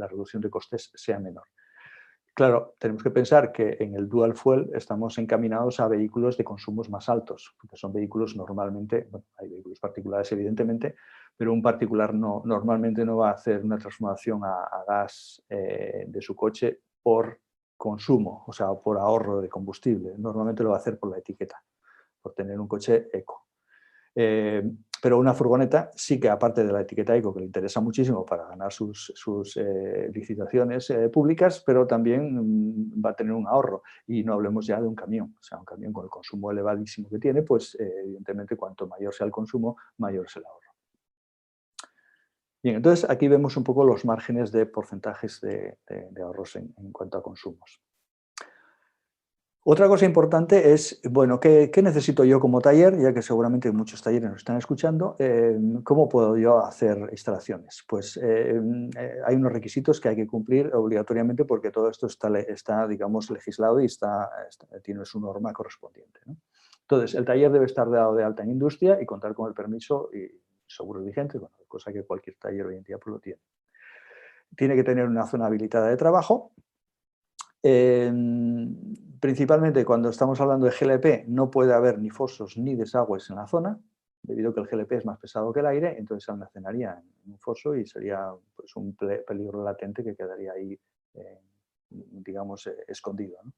reducción de costes sea menor. Claro, tenemos que pensar que en el dual fuel estamos encaminados a vehículos de consumos más altos, porque son vehículos normalmente, bueno, hay vehículos particulares evidentemente, pero un particular normalmente no va a hacer una transformación a gas de su coche por consumo, o sea, por ahorro de combustible. Normalmente lo va a hacer por la etiqueta, por tener un coche eco. Pero una furgoneta sí que, aparte de la etiqueta eco, que le interesa muchísimo para ganar sus licitaciones públicas, pero también va a tener un ahorro. Y no hablemos ya de un camión. O sea, un camión con el consumo elevadísimo que tiene, pues evidentemente cuanto mayor sea el consumo, mayor es el ahorro. Bien, entonces aquí vemos un poco los márgenes de porcentajes de ahorros en cuanto a consumos. Otra cosa importante es, bueno, ¿qué necesito yo como taller? Ya que seguramente muchos talleres nos están escuchando, ¿cómo puedo yo hacer instalaciones? Pues hay unos requisitos que hay que cumplir obligatoriamente porque todo esto está digamos, legislado y tiene su norma correspondiente, ¿no? Entonces, el taller debe estar dado de alta en industria y contar con el permiso y seguros vigentes, bueno, cosa que cualquier taller hoy en día pues, lo tiene. tiene que tener una zona habilitada de trabajo. Principalmente cuando estamos hablando de GLP no puede haber ni fosos ni desagües en la zona, debido a que el GLP es más pesado que el aire, entonces se almacenaría en un foso y sería pues, un peligro latente que quedaría ahí, digamos, escondido, ¿no?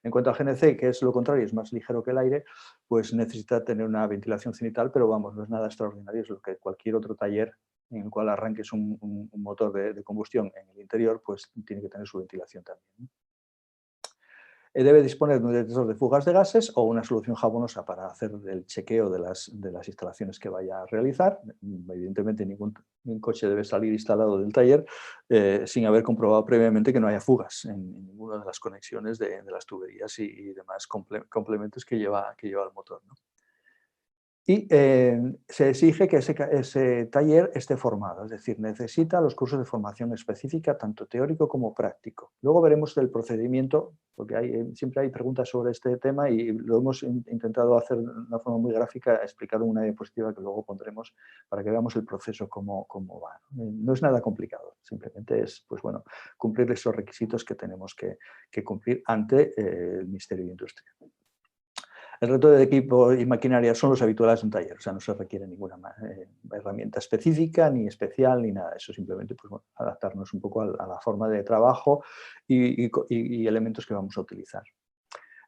En cuanto al GNC, que es lo contrario, es más ligero que el aire, pues necesita tener una ventilación cenital, pero vamos, no es nada extraordinario, es lo que cualquier otro taller en el cual arranques un motor de combustión en el interior, pues tiene que tener su ventilación también, ¿no? Debe disponer de un detector de fugas de gases o una solución jabonosa para hacer el chequeo de las instalaciones que vaya a realizar. Evidentemente, ningún coche debe salir instalado del taller sin haber comprobado previamente que no haya fugas en ninguna de las conexiones de las tuberías y demás complementos que lleva el motor, ¿no? Y se exige que ese taller esté formado, es decir, necesita los cursos de formación específica, tanto teórico como práctico. Luego veremos el procedimiento, porque siempre hay preguntas sobre este tema y lo hemos intentado hacer de una forma muy gráfica, explicar en una diapositiva que luego pondremos para que veamos el proceso cómo va. No es nada complicado, simplemente es pues, bueno, cumplir esos requisitos que tenemos que cumplir ante el Ministerio de Industria. El resto de equipo y maquinaria son los habituales de un taller, o sea, no se requiere ninguna herramienta específica, ni especial, ni nada. Eso simplemente pues, bueno, adaptarnos un poco a la forma de trabajo y elementos que vamos a utilizar.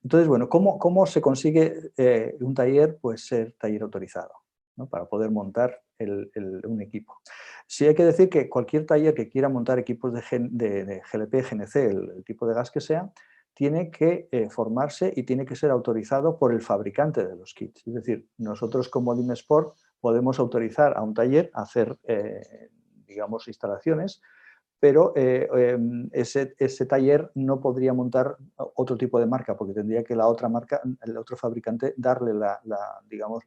Entonces, bueno, ¿cómo se consigue un taller? Pues ser taller autorizado, ¿no? Para poder montar un equipo. Sí hay que decir que cualquier taller que quiera montar equipos de GLP, GNC, el tipo de gas que sea, tiene que formarse y tiene que ser autorizado por el fabricante de los kits. Es decir, nosotros como Dimesport podemos autorizar a un taller a hacer, digamos, instalaciones, pero ese taller no podría montar otro tipo de marca, porque tendría que la otra marca, el otro fabricante, darle digamos,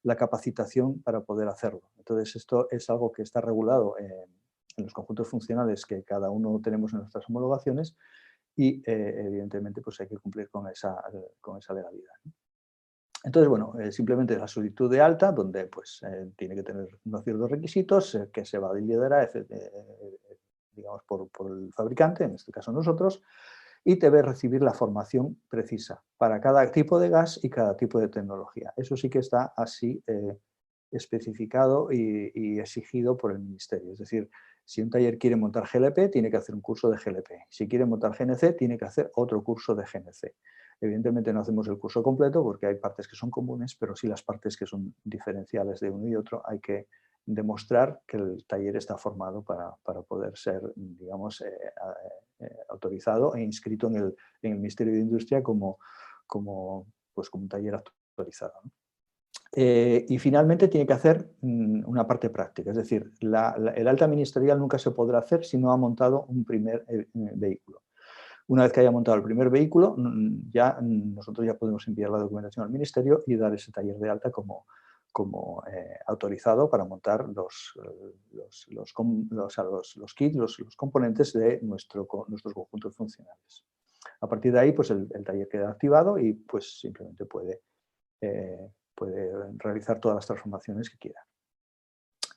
la capacitación para poder hacerlo. Entonces, esto es algo que está regulado en los conjuntos funcionales que cada uno tenemos en nuestras homologaciones, y evidentemente pues hay que cumplir con esa legalidad, ¿no? Entonces, bueno, simplemente la solicitud de alta, donde pues tiene que tener unos ciertos requisitos que se va a liderar digamos, por el fabricante, en este caso nosotros, y debe recibir la formación precisa para cada tipo de gas y cada tipo de tecnología. Eso sí que está así especificado y exigido por el Ministerio. Es decir, si un taller quiere montar GLP, tiene que hacer un curso de GLP. Si quiere montar GNC, tiene que hacer otro curso de GNC. Evidentemente no hacemos el curso completo porque hay partes que son comunes, pero sí las partes que son diferenciales de uno y otro hay que demostrar que el taller está formado para poder ser, digamos, autorizado e inscrito en el Ministerio de Industria como un taller autorizado, ¿no? Y finalmente tiene que hacer una parte práctica, es decir, el alta ministerial nunca se podrá hacer si no ha montado un primer vehículo. Una vez que haya montado el primer vehículo, nosotros ya podemos enviar la documentación al ministerio y dar ese taller de alta como autorizado para montar los kits, los componentes de nuestros conjuntos funcionales. A partir de ahí, pues el taller queda activado y pues simplemente puede realizar todas las transformaciones que quiera.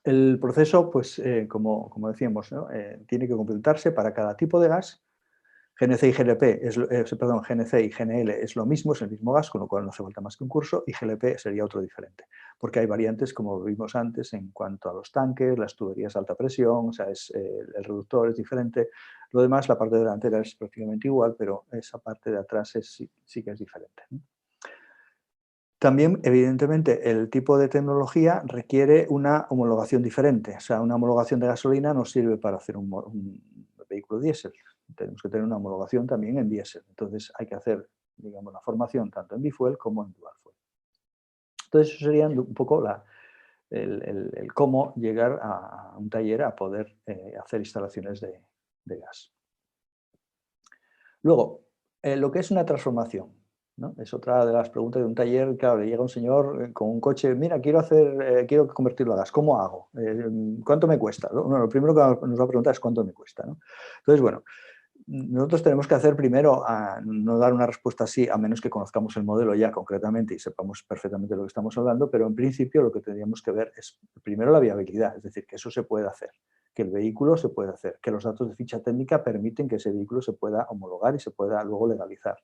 El proceso, pues, como decíamos, ¿no? Tiene que completarse para cada tipo de gas. GNC y GNC y GNL es lo mismo, es el mismo gas, con lo cual no hace falta más que un curso, y GLP sería otro diferente, porque hay variantes, como vimos antes, en cuanto a los tanques, las tuberías de alta presión, o sea, el reductor es diferente. Lo demás, la parte delantera es prácticamente igual, pero esa parte de atrás sí que es diferente, ¿no? También, evidentemente, el tipo de tecnología requiere una homologación diferente. O sea, una homologación de gasolina no sirve para hacer un vehículo diésel. Tenemos que tener una homologación también en diésel. Entonces, hay que hacer, digamos, la formación tanto en bifuel como en dual fuel. Entonces, eso sería un poco el cómo llegar a un taller a poder hacer instalaciones de gas. Luego, lo que es una transformación, ¿no? Es otra de las preguntas de un taller. Claro, le llega un señor con un coche, mira, quiero convertirlo a gas, ¿cómo hago? ¿Cuánto me cuesta? Bueno, lo primero que nos va a preguntar es cuánto me cuesta, ¿no? Entonces, bueno, nosotros tenemos que hacer primero, no dar una respuesta así, a menos que conozcamos el modelo ya concretamente y sepamos perfectamente de lo que estamos hablando, pero en principio lo que tendríamos que ver es primero la viabilidad, es decir, que eso se puede hacer. que el vehículo se puede hacer, que los datos de ficha técnica permiten que ese vehículo se pueda homologar y se pueda luego legalizar.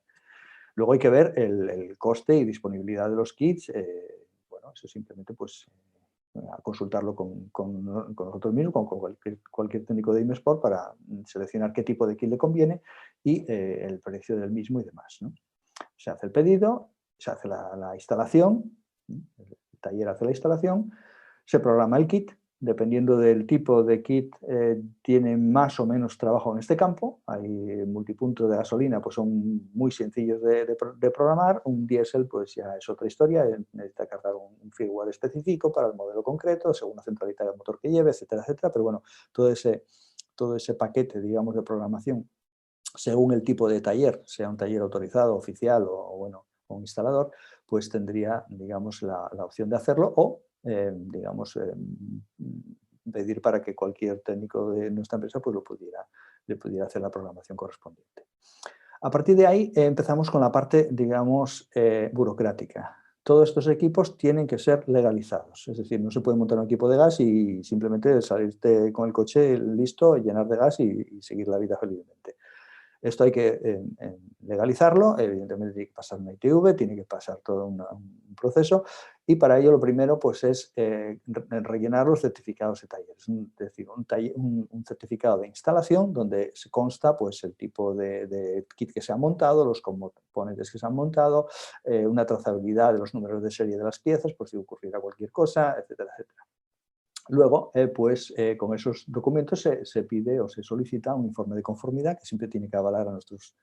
Luego hay que ver el coste y disponibilidad de los kits. Bueno, eso simplemente pues a consultarlo con nosotros mismos, con cualquier técnico de IMESPORT para seleccionar qué tipo de kit le conviene y el precio del mismo y demás, ¿no? Se hace el pedido, se hace la instalación, el taller hace la instalación, se programa el kit. Dependiendo del tipo de kit, tiene más o menos trabajo en este campo. Hay multipuntos de gasolina, pues son muy sencillos de programar. Un diésel, pues ya es otra historia. Necesita cargar un firmware específico para el modelo concreto, según la centralita del motor que lleve, etcétera, etcétera. Pero bueno, todo ese paquete, digamos, de programación, según el tipo de taller, sea un taller autorizado, oficial o bueno, un instalador, pues tendría, digamos, la opción de hacerlo o digamos, pedir para que cualquier técnico de nuestra empresa pues le pudiera hacer la programación correspondiente. A partir de ahí empezamos con la parte, digamos, burocrática. Todos estos equipos tienen que ser legalizados, es decir, no se puede montar un equipo de gas y simplemente salirte con el coche listo, llenar de gas y seguir la vida felizmente. Esto hay que legalizarlo, evidentemente tiene que pasar una ITV, tiene que pasar todo un proceso y para ello lo primero pues, es rellenar los certificados de taller, es decir, un certificado de instalación donde se consta pues, el tipo de kit que se ha montado, los componentes que se han montado, una trazabilidad de los números de serie de las piezas por si ocurriera cualquier cosa, etcétera, etcétera. Luego, con esos documentos se pide o se solicita un informe de conformidad que siempre tiene que avalar a nuestros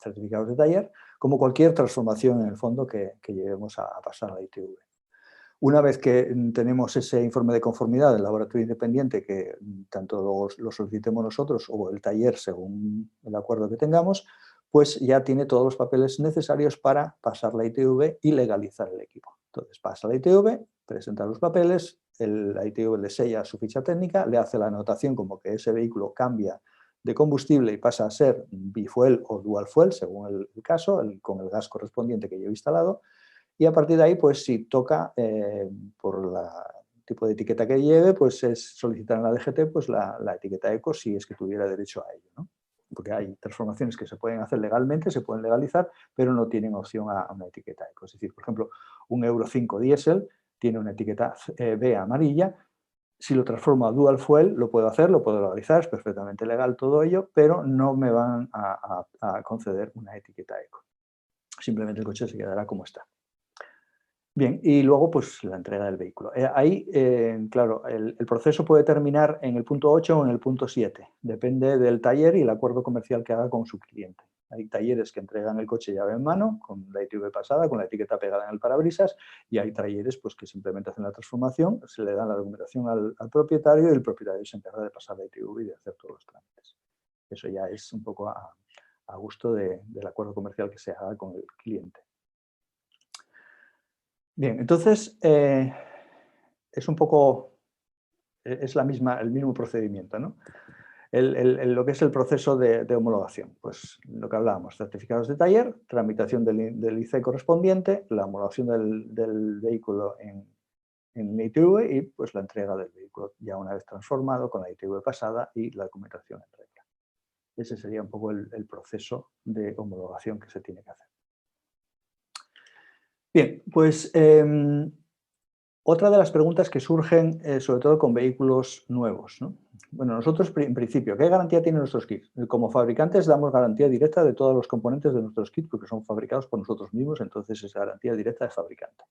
certificados de taller, como cualquier transformación en el fondo que llevemos a pasar a la ITV. Una vez que tenemos ese informe de conformidad del laboratorio independiente, que tanto lo solicitemos nosotros o el taller según el acuerdo que tengamos, pues ya tiene todos los papeles necesarios para pasar la ITV y legalizar el equipo. Entonces pasa la ITV, presenta los papeles, la ITV le sella su ficha técnica, le hace la anotación como que ese vehículo cambia de combustible y pasa a ser bifuel o dual fuel, según el caso, con el gas correspondiente que llevo instalado, y a partir de ahí, pues si toca, por el tipo de etiqueta que lleve, pues es solicitar en la DGT pues, la etiqueta ECO si es que tuviera derecho a ello, ¿no? Porque hay transformaciones que se pueden hacer legalmente, se pueden legalizar, pero no tienen opción a una etiqueta ECO. Es decir, por ejemplo, un Euro 5 diésel tiene una etiqueta B amarilla. Si lo transformo a dual fuel, lo puedo hacer, lo puedo legalizar, es perfectamente legal todo ello, pero no me van a conceder una etiqueta ECO. Simplemente el coche se quedará como está. Bien, y luego pues la entrega del vehículo. Ahí, claro, el proceso puede terminar en el punto 8 o en el punto 7. Depende del taller y el acuerdo comercial que haga con su cliente. Hay talleres que entregan el coche llave en mano, con la ITV pasada, con la etiqueta pegada en el parabrisas, y hay talleres pues, que simplemente hacen la transformación, se le da la documentación al propietario y el propietario se encarga de pasar la ITV y de hacer todos los trámites. Eso ya es un poco a gusto del acuerdo comercial que se haga con el cliente. Bien, entonces es un poco, es el mismo procedimiento, ¿no? Lo que es el proceso de homologación, pues lo que hablábamos, certificados de taller, tramitación del IC correspondiente, la homologación del vehículo en la ITV y pues la entrega del vehículo ya una vez transformado con la ITV pasada y la documentación en regla. Ese sería un poco el proceso de homologación que se tiene que hacer. Bien, pues otra de las preguntas que surgen, sobre todo con vehículos nuevos, ¿no? Bueno, nosotros en principio, ¿qué garantía tienen nuestros kits? Como fabricantes damos garantía directa de todos los componentes de nuestros kits porque son fabricados por nosotros mismos, entonces es garantía directa de fabricante.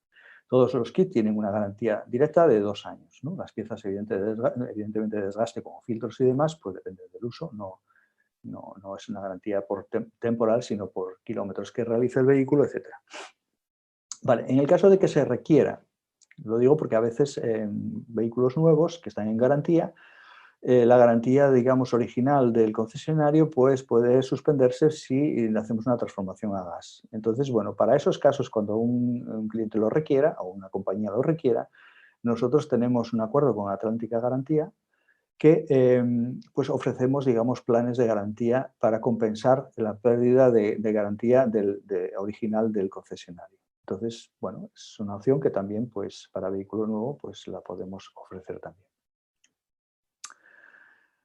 Todos los kits tienen una garantía directa de 2 años, ¿no? Las piezas evidentemente de desgaste como filtros y demás, pues depende del uso, no es una garantía temporal, sino por kilómetros que realice el vehículo, etc. Vale, en el caso de que se requiera, lo digo porque a veces vehículos nuevos que están en garantía, la garantía, digamos, original del concesionario pues puede suspenderse si le hacemos una transformación a gas. Entonces, bueno, para esos casos, cuando un cliente lo requiera o una compañía lo requiera, nosotros tenemos un acuerdo con Atlántica Garantía que pues ofrecemos, digamos, planes de garantía para compensar la pérdida de garantía original del concesionario. Entonces, bueno, es una opción que también, pues, para vehículo nuevo, pues la podemos ofrecer también.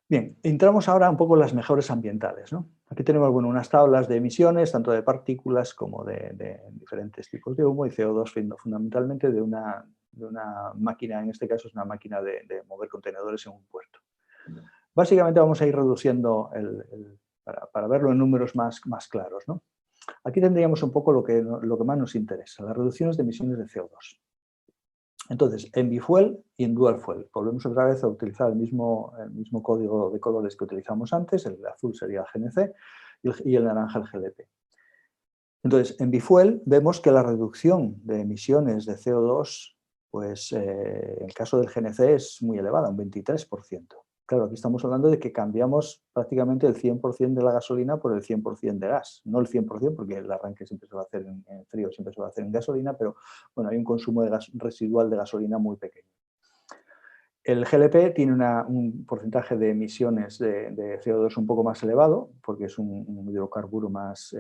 Bien, entramos ahora un poco en las mejores ambientales, ¿no? Aquí tenemos, bueno, unas tablas de emisiones, tanto de partículas como de diferentes tipos de humo y CO2, fundamentalmente de una máquina, en este caso es una máquina de mover contenedores en un puerto. Básicamente vamos a ir reduciendo, para verlo en números más claros, ¿no? Aquí tendríamos un poco lo que más nos interesa, las reducciones de emisiones de CO2. Entonces, en bifuel y en dual fuel, volvemos otra vez a utilizar el mismo código de colores que utilizamos antes, el azul sería el GNC y el naranja el GLP. Entonces, en bifuel vemos que la reducción de emisiones de CO2, pues en el caso del GNC es muy elevada, un 23%. Claro, aquí estamos hablando de que cambiamos prácticamente el 100% de la gasolina por el 100% de gas. No el 100%, porque el arranque siempre se va a hacer en frío, siempre se va a hacer en gasolina, pero bueno, hay un consumo de residual de gasolina muy pequeño. El GLP tiene un porcentaje de emisiones de CO2 un poco más elevado, porque es un hidrocarburo más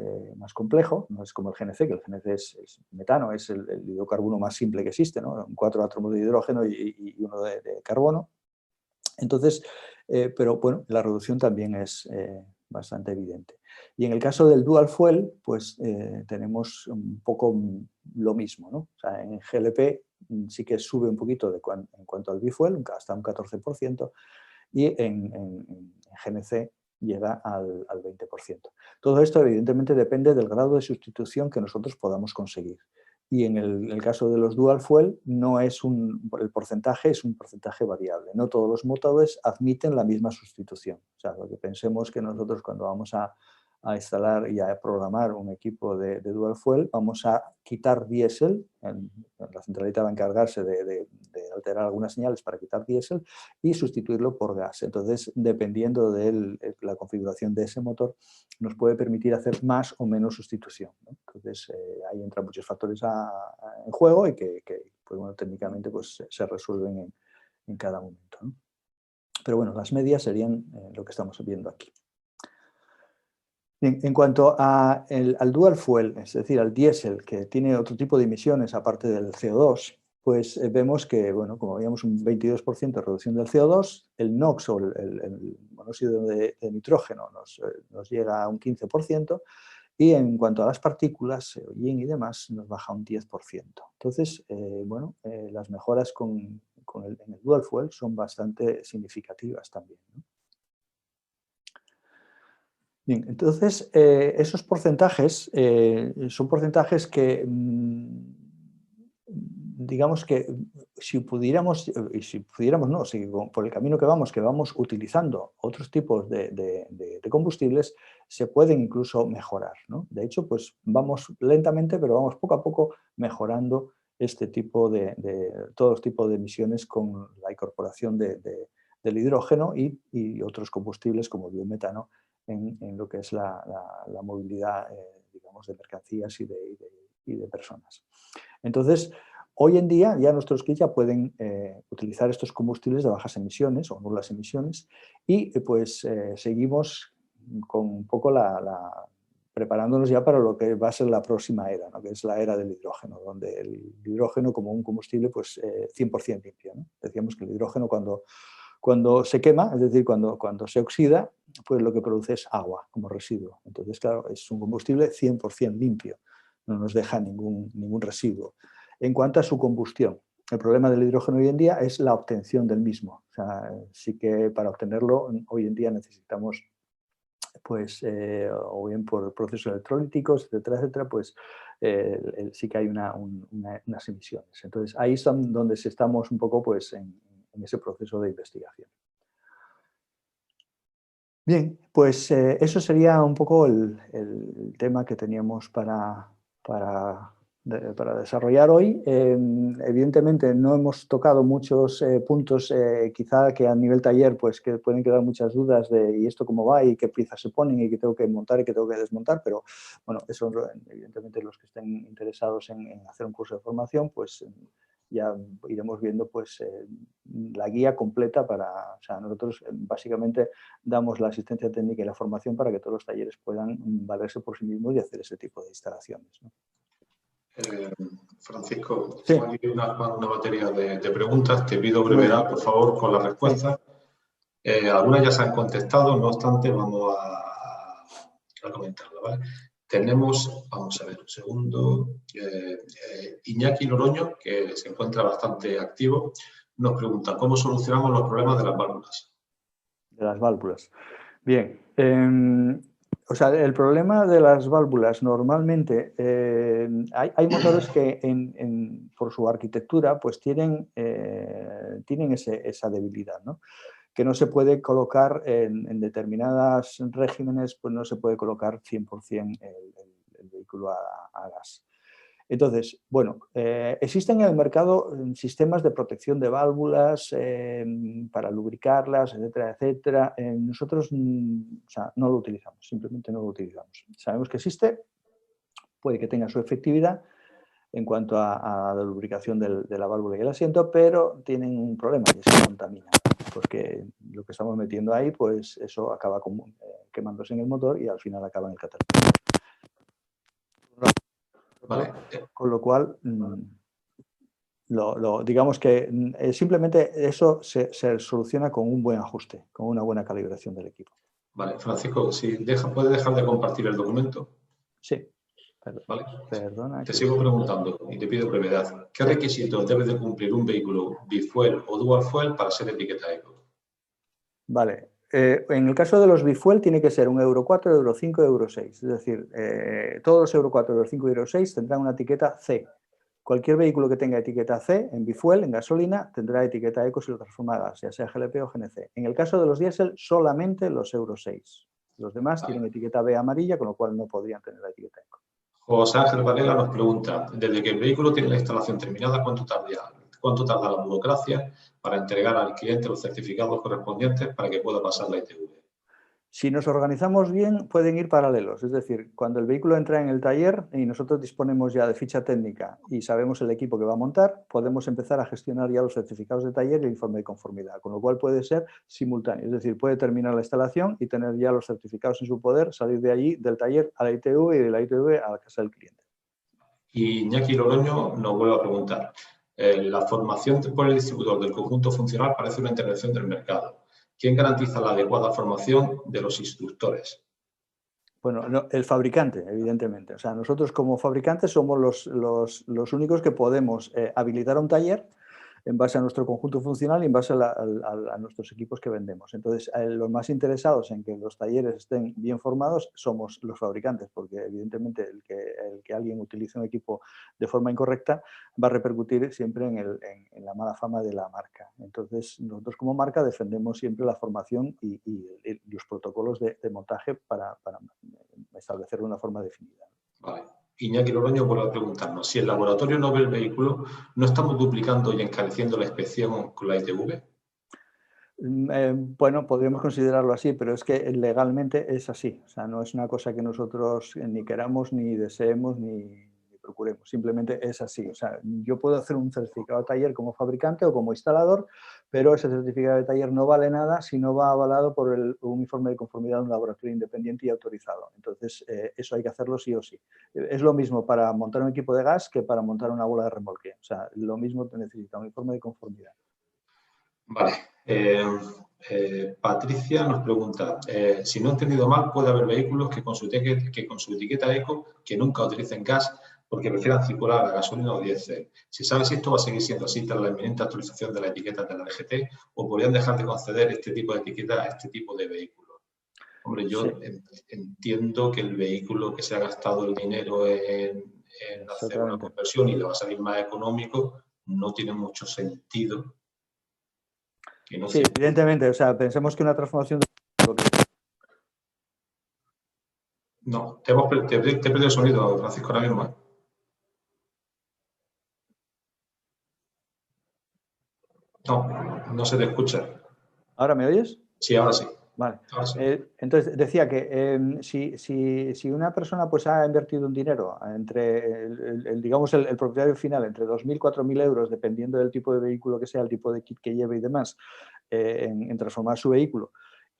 complejo, no es como el GNC, que el GNC es metano, es el hidrocarburo más simple que existe, ¿no? 4 átomos de hidrógeno y uno de carbono. Entonces, pero bueno, la reducción también es bastante evidente. Y en el caso del dual fuel, pues tenemos un poco lo mismo, ¿no? O sea, en GLP sí que sube un poquito en cuanto al bifuel, hasta un 14%, y en GNC llega al 20%. Todo esto evidentemente depende del grado de sustitución que nosotros podamos conseguir. Y en el caso de los dual fuel, no es el porcentaje es un porcentaje variable. No todos los motores admiten la misma sustitución. O sea, lo que pensemos que nosotros cuando vamos a instalar y a programar un equipo de dual fuel, vamos a quitar diésel, la centralita va a encargarse de alterar algunas señales para quitar diésel y sustituirlo por gas. Entonces, dependiendo de la configuración de ese motor, nos puede permitir hacer más o menos sustitución, ¿no? Entonces, ahí entran muchos factores en juego y que pues, bueno, técnicamente pues, se resuelven en cada momento, ¿no? Pero bueno, las medias serían lo que estamos viendo aquí. Bien, en cuanto al dual fuel, es decir, al diésel, que tiene otro tipo de emisiones aparte del CO2, pues vemos que, bueno, como veíamos, un 22% de reducción del CO2, el NOx o el monóxido de nitrógeno nos llega a un 15%, y en cuanto a las partículas, hollín y demás, nos baja un 10%. Entonces, bueno, las mejoras en el dual fuel son bastante significativas también, ¿no? Bien, entonces, esos porcentajes son porcentajes que, digamos que si pudiéramos no, si por el camino que vamos utilizando otros tipos de combustibles, se pueden incluso mejorar, ¿no? De hecho, pues vamos lentamente, pero vamos poco a poco mejorando este tipo todos los tipos de emisiones con la incorporación del hidrógeno y otros combustibles como el biometano en lo que es la movilidad, digamos, de mercancías y de personas. Entonces, hoy en día ya nuestros kits ya pueden utilizar estos combustibles de bajas emisiones o nulas emisiones y pues seguimos con un poco preparándonos ya para lo que va a ser la próxima era, ¿no? Que es la era del hidrógeno, donde el hidrógeno como un combustible pues 100% limpio, ¿no? Decíamos que el hidrógeno cuando se quema, es decir, cuando se oxida, pues lo que produce es agua como residuo. Entonces, claro, es un combustible 100% limpio, no nos deja ningún residuo. En cuanto a su combustión, el problema del hidrógeno hoy en día es la obtención del mismo. O sea, sí que para obtenerlo hoy en día necesitamos, pues, o bien por procesos electrolíticos, etcétera, pues sí que hay unas emisiones. Entonces, ahí es donde estamos un poco pues, en ese proceso de investigación. Bien, pues eso sería un poco el tema que teníamos para desarrollar hoy. Evidentemente no hemos tocado muchos puntos, quizá que a nivel taller pues que pueden quedar muchas dudas de y esto cómo va y qué piezas se ponen y qué tengo que montar y qué tengo que desmontar, pero bueno, eso evidentemente los que estén interesados en hacer un curso de formación pues ya iremos viendo pues la guía completa o sea, nosotros básicamente damos la asistencia técnica y la formación para que todos los talleres puedan valerse por sí mismos y hacer ese tipo de instalaciones, ¿no? Francisco, sí. tengo aquí una batería de preguntas. Te pido brevedad, por favor, con las respuestas. Algunas ya se han contestado, no obstante, vamos a comentarlas, ¿vale? Tenemos, vamos a ver un segundo, Iñaki Loroño, que se encuentra bastante activo, nos pregunta ¿cómo solucionamos los problemas de las válvulas? De las válvulas. Bien. O sea, el problema de las válvulas normalmente, hay motores que por su arquitectura pues tienen esa debilidad, ¿no? Que no se puede colocar en determinados regímenes, pues no se puede colocar 100% el vehículo a gas. Entonces, bueno, existen en el mercado sistemas de protección de válvulas para lubricarlas, etcétera, etcétera. Nosotros o sea, no lo utilizamos, simplemente no lo utilizamos. Sabemos que existe, puede que tenga su efectividad en cuanto a la lubricación de la válvula y el asiento, pero tienen un problema y es que contamina, porque lo que estamos metiendo ahí, pues eso acaba quemándose en el motor y al final acaba en el catalizador. Vale. Con lo cual, digamos que simplemente eso se soluciona con un buen ajuste, con una buena calibración del equipo. Vale, Francisco, si ¿puedes dejar de compartir el documento? Sí. Vale. Perdona. Te sigo preguntando y te pido brevedad. ¿Qué requisitos debe de cumplir un vehículo bifuel o dual fuel para ser etiqueta eco? Vale. En el caso de los bifuel tiene que ser un Euro 4, Euro 5, Euro 6. Es decir, todos los Euro 4, Euro 5 y Euro 6 tendrán una etiqueta C. Cualquier vehículo que tenga etiqueta C en bifuel, en gasolina, tendrá etiqueta eco si lo transforma a gas, ya sea GLP o GNC. En el caso de los diésel, solamente los Euro 6. Los demás tienen etiqueta B amarilla, con lo cual no podrían tener la etiqueta eco. José Ángel Varela nos pregunta, desde que el vehículo tiene la instalación terminada, ¿cuánto tarda la burocracia para entregar al cliente los certificados correspondientes para que pueda pasar la ITV? Si nos organizamos bien, pueden ir paralelos. Es decir, cuando el vehículo entra en el taller y nosotros disponemos ya de ficha técnica y sabemos el equipo que va a montar, podemos empezar a gestionar ya los certificados de taller y el informe de conformidad, con lo cual puede ser simultáneo. Es decir, puede terminar la instalación y tener ya los certificados en su poder, salir de allí, del taller a la ITV y de la ITV a la casa del cliente. Y Iñaki Loroño nos vuelve a preguntar, la formación por el distribuidor del conjunto funcional parece una intervención del mercado. ¿Quién garantiza la adecuada formación de los instructores? Bueno, no, el fabricante, evidentemente. O sea, nosotros como fabricantes somos los únicos que podemos habilitar un taller en base a nuestro conjunto funcional y en base a nuestros equipos que vendemos. Entonces, los más interesados en que los talleres estén bien formados somos los fabricantes, porque evidentemente el que alguien utilice un equipo de forma incorrecta va a repercutir siempre en la mala fama de la marca. Entonces, nosotros como marca defendemos siempre la formación y los protocolos de montaje para establecerlo de una forma definida. Vale. Iñaki Loroño vuelve a preguntarnos, si el laboratorio no ve el vehículo, ¿no estamos duplicando y encareciendo la inspección con la ITV? Bueno, podríamos considerarlo así, pero es que legalmente es así. O sea, no es una cosa que nosotros ni queramos, ni deseemos, ni procuremos. Simplemente es así. O sea, yo puedo hacer un certificado de taller como fabricante o como instalador, pero ese certificado de taller no vale nada si no va avalado por un informe de conformidad de un laboratorio independiente y autorizado. Entonces, eso hay que hacerlo sí o sí. Es lo mismo para montar un equipo de gas que para montar una bola de remolque. O sea, lo mismo te necesita un informe de conformidad. Vale. Patricia nos pregunta, si no he entendido mal, puede haber vehículos que con su etiqueta eco que nunca utilicen gas porque prefieran circular a gasolina o diésel. Si sabes si esto va a seguir siendo así tras la inminente actualización de la etiqueta de la DGT o podrían dejar de conceder este tipo de etiqueta a este tipo de vehículos. Hombre, yo entiendo que el vehículo que se ha gastado el dinero en hacer una conversión y le va a salir más económico, no tiene mucho sentido. Sí, evidentemente, o sea, pensemos que una transformación... No, te he perdido el sonido, Francisco, ahora mismo. No se te escucha. ¿Ahora me oyes? Sí, ahora sí. Vale. Ahora sí. Entonces, decía que si una persona pues, ha invertido un dinero entre, digamos, el propietario final, entre 2.000 y 4.000 euros, dependiendo del tipo de vehículo que sea, el tipo de kit que lleve y demás, en transformar su vehículo,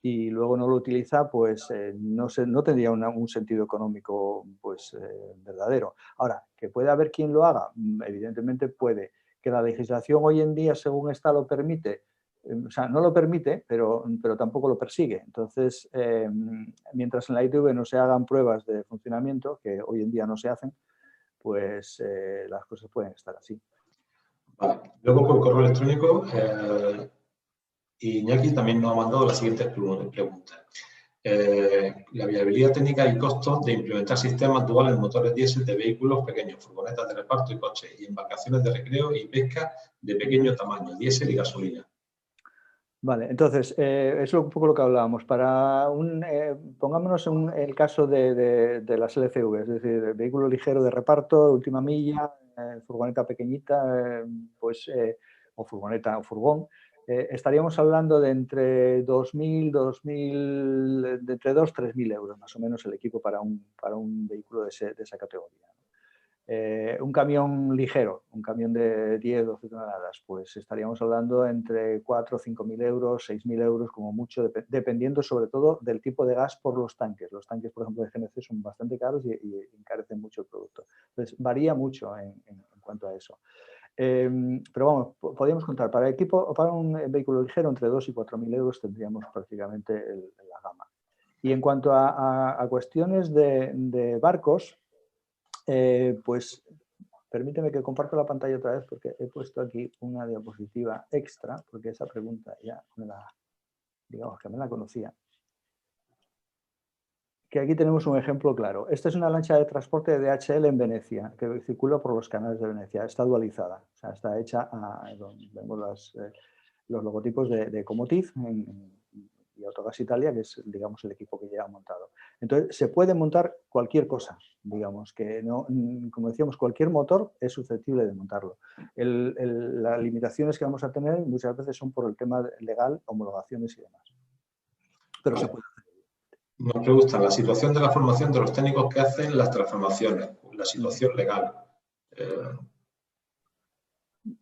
y luego no lo utiliza, pues no tendría un sentido económico pues, verdadero. Ahora, ¿que puede haber quien lo haga? Evidentemente puede. ¿Que la legislación hoy en día, según está, lo permite? O sea, no lo permite, pero tampoco lo persigue. Entonces, mientras en la ITV no se hagan pruebas de funcionamiento, que hoy en día no se hacen, pues las cosas pueden estar así. Vale. Luego, por correo electrónico, Iñaki también nos ha mandado las siguientes preguntas. La viabilidad técnica y costos de implementar sistemas duales en motores diésel de vehículos pequeños, furgonetas de reparto y coches, y embarcaciones de recreo y pesca de pequeño tamaño, diésel y gasolina. Vale, entonces, es un poco lo que hablábamos. Pongámonos en el caso de las LCV, es decir, vehículo ligero de reparto, última milla, furgoneta pequeñita, o furgoneta o furgón. Estaríamos hablando de entre 2.000, entre 2.000 y 3.000 euros más o menos el equipo para un vehículo de esa categoría. Un camión ligero, un camión de 10 o 12 toneladas, pues estaríamos hablando entre 4 o 5.000 euros, 6.000 euros como mucho, dependiendo sobre todo del tipo de gas por los tanques. Los tanques, por ejemplo, de GNC son bastante caros y encarecen mucho el producto. Entonces, varía mucho en cuanto a eso. Pero vamos, podríamos contar, para un vehículo ligero, entre 2 y 4.000 euros tendríamos prácticamente la gama. Y en cuanto a cuestiones de barcos, pues permíteme que comparto la pantalla otra vez porque he puesto aquí una diapositiva extra porque esa pregunta ya digamos que me la conocía. Que aquí tenemos un ejemplo claro. Esta es una lancha de transporte de DHL en Venecia que circula por los canales de Venecia. Está dualizada, o sea, está hecha vemos los logotipos de Comotiv y Autogas Italia, que es, digamos, el equipo que lleva montado. Entonces, se puede montar cualquier cosa, digamos, que no, como decíamos, cualquier motor es susceptible de montarlo. Las limitaciones que vamos a tener muchas veces son por el tema legal, homologaciones y demás. Pero se puede hacer. Nos preguntan la situación de la formación de los técnicos que hacen las transformaciones, la situación legal.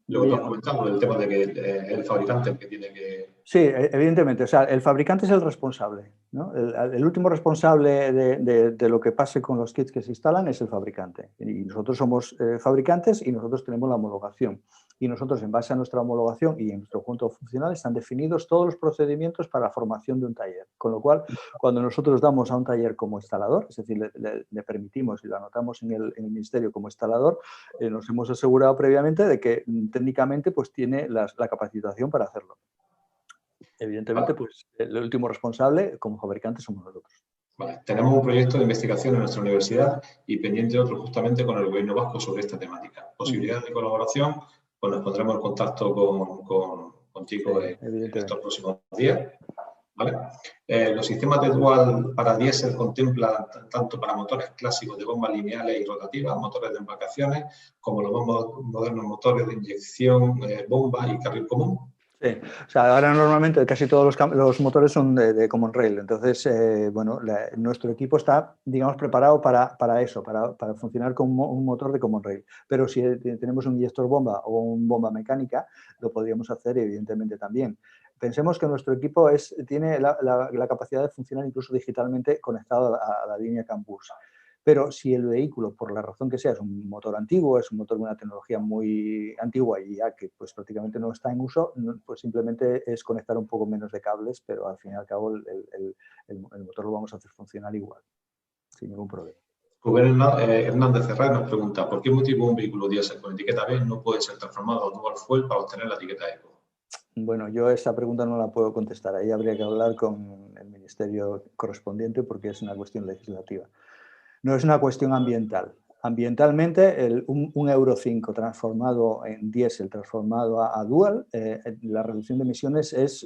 Luego tú has comentado el tema de que el fabricante el que tiene que... Sí, evidentemente. O sea, el fabricante es el responsable, ¿no? El último responsable de lo que pase con los kits que se instalan es el fabricante. Y nosotros somos fabricantes y nosotros tenemos la homologación. Y nosotros, en base a nuestra homologación y en nuestro conjunto funcional, están definidos todos los procedimientos para la formación de un taller. Con lo cual, cuando nosotros damos a un taller como instalador, es decir, le permitimos y lo anotamos en el ministerio como instalador, nos hemos asegurado previamente de que técnicamente pues, tiene la capacitación para hacerlo. Evidentemente, pues el último responsable como fabricante somos nosotros. Vale. Tenemos un proyecto de investigación en nuestra universidad y pendiente otro justamente con el gobierno vasco sobre esta temática. Posibilidades de colaboración, pues nos pondremos en contacto contigo en estos próximos días. ¿Vale? Los sistemas de dual para diésel contemplan tanto para motores clásicos de bombas lineales y rotativas, motores de embarcaciones, como los modernos motores de inyección, bomba y carril común. Sí, o sea, ahora normalmente casi todos los motores son de Common Rail, entonces, bueno, nuestro equipo está, digamos, preparado para eso, para funcionar como un motor de Common Rail. Pero si tenemos un inyector bomba o un bomba mecánica, lo podríamos hacer evidentemente también. Pensemos que nuestro equipo tiene la capacidad de funcionar incluso digitalmente conectado a la línea Campus. Pero si el vehículo, por la razón que sea, es un motor antiguo, es un motor de una tecnología muy antigua y ya que pues, prácticamente no está en uso, pues simplemente es conectar un poco menos de cables, pero al fin y al cabo el motor lo vamos a hacer funcionar igual, sin ningún problema. Rubén Hernández Ferrer nos pregunta, ¿por qué motivo un vehículo diésel con etiqueta B no puede ser transformado a dual fuel para obtener la etiqueta ECO? Bueno, yo esa pregunta no la puedo contestar. Ahí habría que hablar con el ministerio correspondiente porque es una cuestión legislativa. No es una cuestión ambiental. Ambientalmente, un Euro 5 transformado en diésel, transformado a dual, la reducción de emisiones es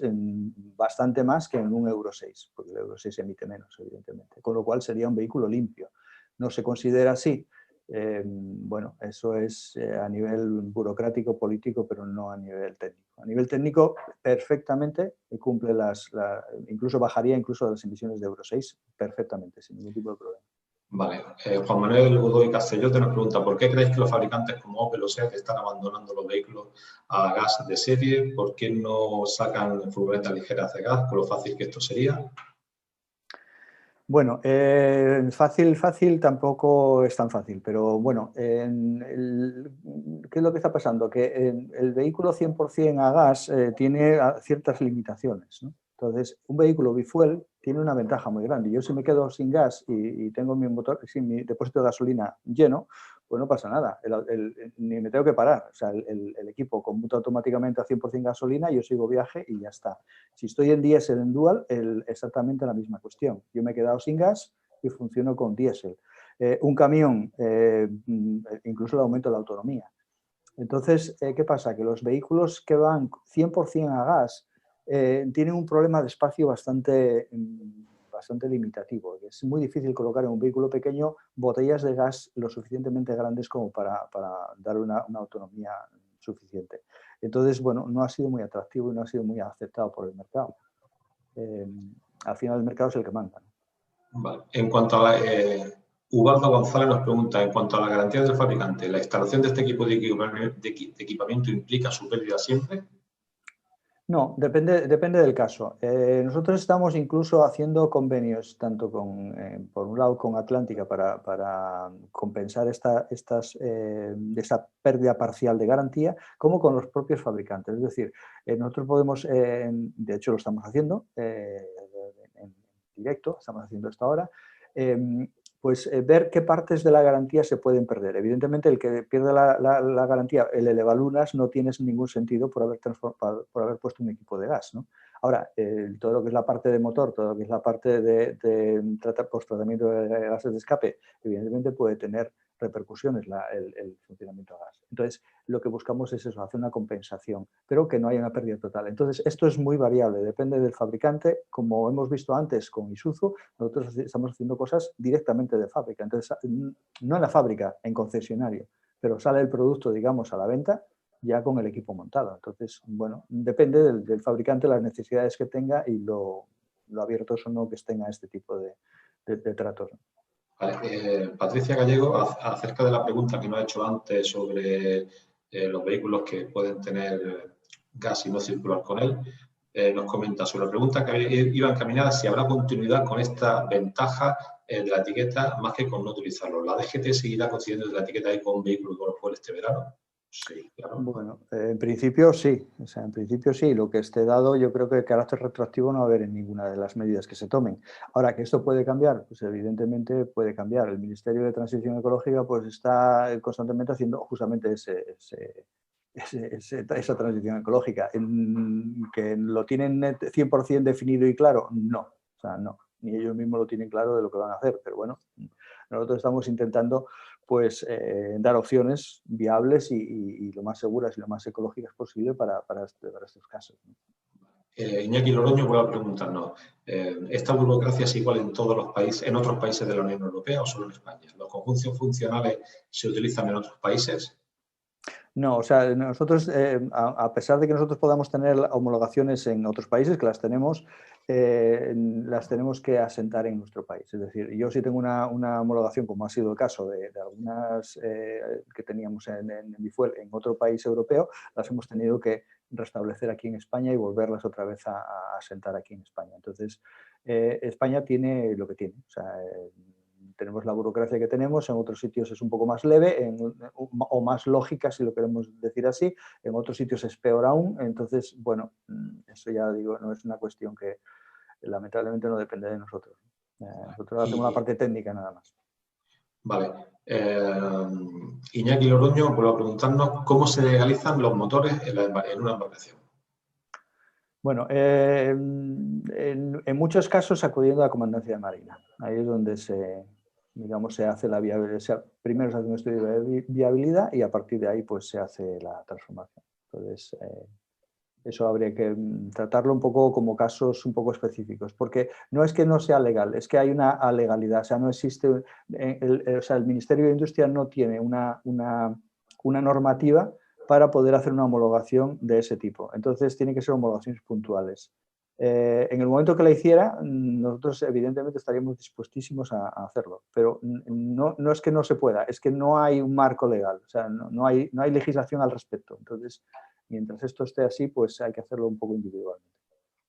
bastante más que en un Euro 6, porque el Euro 6 emite menos, evidentemente. Con lo cual sería un vehículo limpio. No se considera así. Bueno, eso es a nivel burocrático, político, pero no a nivel técnico. A nivel técnico, perfectamente cumple incluso bajaría incluso las emisiones de Euro 6 perfectamente, sin ningún tipo de problema. Vale. Juan Manuel Godoy Castellote nos pregunta, ¿por qué creéis que los fabricantes como Opel o SEAT están abandonando los vehículos a gas de serie? ¿Por qué no sacan furgonetas ligeras de gas, con lo fácil que esto sería? Bueno, fácil tampoco es tan fácil, pero bueno, ¿qué es lo que está pasando? Que el vehículo 100% a gas tiene ciertas limitaciones, ¿no? Entonces, un vehículo bifuel tiene una ventaja muy grande. Yo si me quedo sin gas y tengo mi motor, sin mi depósito de gasolina lleno, pues no pasa nada, ni me tengo que parar. O sea, el equipo conmuta automáticamente a 100% gasolina, yo sigo viaje y ya está. Si estoy en diésel, en dual, exactamente la misma cuestión. Yo me he quedado sin gas y funciono con diésel. Un camión, incluso el aumento de la autonomía. Entonces, ¿qué pasa? Que los vehículos que van 100% a gas tienen un problema de espacio bastante limitativo. Es muy difícil colocar en un vehículo pequeño botellas de gas lo suficientemente grandes como para dar una autonomía suficiente. Entonces, bueno, no ha sido muy atractivo y no ha sido muy aceptado por el mercado. Al final el mercado es el que manda. Vale. En cuanto a Ubaldo González nos pregunta, en cuanto a la garantía del fabricante, ¿la instalación de este equipo de equipamiento implica su pérdida siempre? No, depende del caso. Nosotros estamos incluso haciendo convenios, tanto por un lado con Atlántica para compensar esta pérdida parcial de garantía, como con los propios fabricantes. Es decir, nosotros podemos, de hecho lo estamos haciendo en directo, estamos haciendo esto ahora, pues ver qué partes de la garantía se pueden perder. Evidentemente, el que pierde la garantía, el elevalunas, no tiene ningún sentido por haber puesto un equipo de gas, ¿no? Ahora, todo lo que es la parte de motor, todo lo que es la parte de post-tratamiento de gases de escape, evidentemente puede tener repercusiones el funcionamiento a gas. Entonces, lo que buscamos es eso, hacer una compensación, pero que no haya una pérdida total. Entonces, esto es muy variable, depende del fabricante. Como hemos visto antes con Isuzu, nosotros estamos haciendo cosas directamente de fábrica. Entonces, no en la fábrica, en concesionario, pero sale el producto, digamos, a la venta ya con el equipo montado. Entonces, bueno, depende del fabricante, las necesidades que tenga y lo abiertos o no que estén a este tipo de tratos. Vale. Patricia Gallego, acerca de la pregunta que nos ha hecho antes sobre los vehículos que pueden tener gas y no circular con él, nos comenta sobre la pregunta que iba encaminada si habrá continuidad con esta ventaja de la etiqueta más que con no utilizarlo. ¿La DGT seguirá coincidiendo de la etiqueta ahí con un vehículo con el cual este verano? Sí, claro. Bueno, en principio sí, o sea, en principio sí, lo que esté dado yo creo que el carácter retroactivo no va a haber en ninguna de las medidas que se tomen. Ahora, ¿que esto puede cambiar? Pues evidentemente puede cambiar. El Ministerio de Transición Ecológica pues está constantemente haciendo justamente esa transición ecológica. ¿Que lo tienen 100% definido y claro? No, o sea, no, ni ellos mismos lo tienen claro de lo que van a hacer, pero bueno, nosotros estamos intentando pues dar opciones viables y lo más seguras y lo más ecológicas posible para estos casos. Iñaki Loroño vuelve a preguntarnos, ¿esta burocracia es igual en todos los países, en otros países de la Unión Europea o solo en España? ¿Los conjuntos funcionales se utilizan en otros países? No, o sea, nosotros, a pesar de que nosotros podamos tener homologaciones en otros países, que las tenemos que asentar en nuestro país. Es decir, yo sí tengo una homologación, como ha sido el caso de algunas que teníamos en Bifuel en otro país europeo, las hemos tenido que restablecer aquí en España y volverlas otra vez a asentar aquí en España. Entonces, España tiene lo que tiene. O sea, tenemos la burocracia que tenemos, en otros sitios es un poco más leve o más lógica, si lo queremos decir así, en otros sitios es peor aún. Entonces, bueno, eso ya digo, no es una cuestión que lamentablemente no depende de nosotros. Nosotros hacemos la parte técnica nada más. Vale. Iñaki Loroño vuelve a preguntarnos cómo se legalizan los motores en una embarcación. Bueno, en muchos casos acudiendo a la Comandancia de Marina. Ahí es donde se hace la viabilidad. Primero se hace un estudio de viabilidad y a partir de ahí pues se hace la transformación. Entonces, eso habría que tratarlo un poco como casos un poco específicos, porque no es que no sea legal, es que hay una alegalidad, o sea, no existe, el Ministerio de Industria no tiene una normativa para poder hacer una homologación de ese tipo. Entonces, tienen que ser homologaciones puntuales. En el momento que la hiciera, nosotros evidentemente estaríamos dispuestísimos a hacerlo, pero no es que no se pueda, es que no hay un marco legal, o sea, no hay legislación al respecto. Entonces, mientras esto esté así, pues hay que hacerlo un poco individualmente.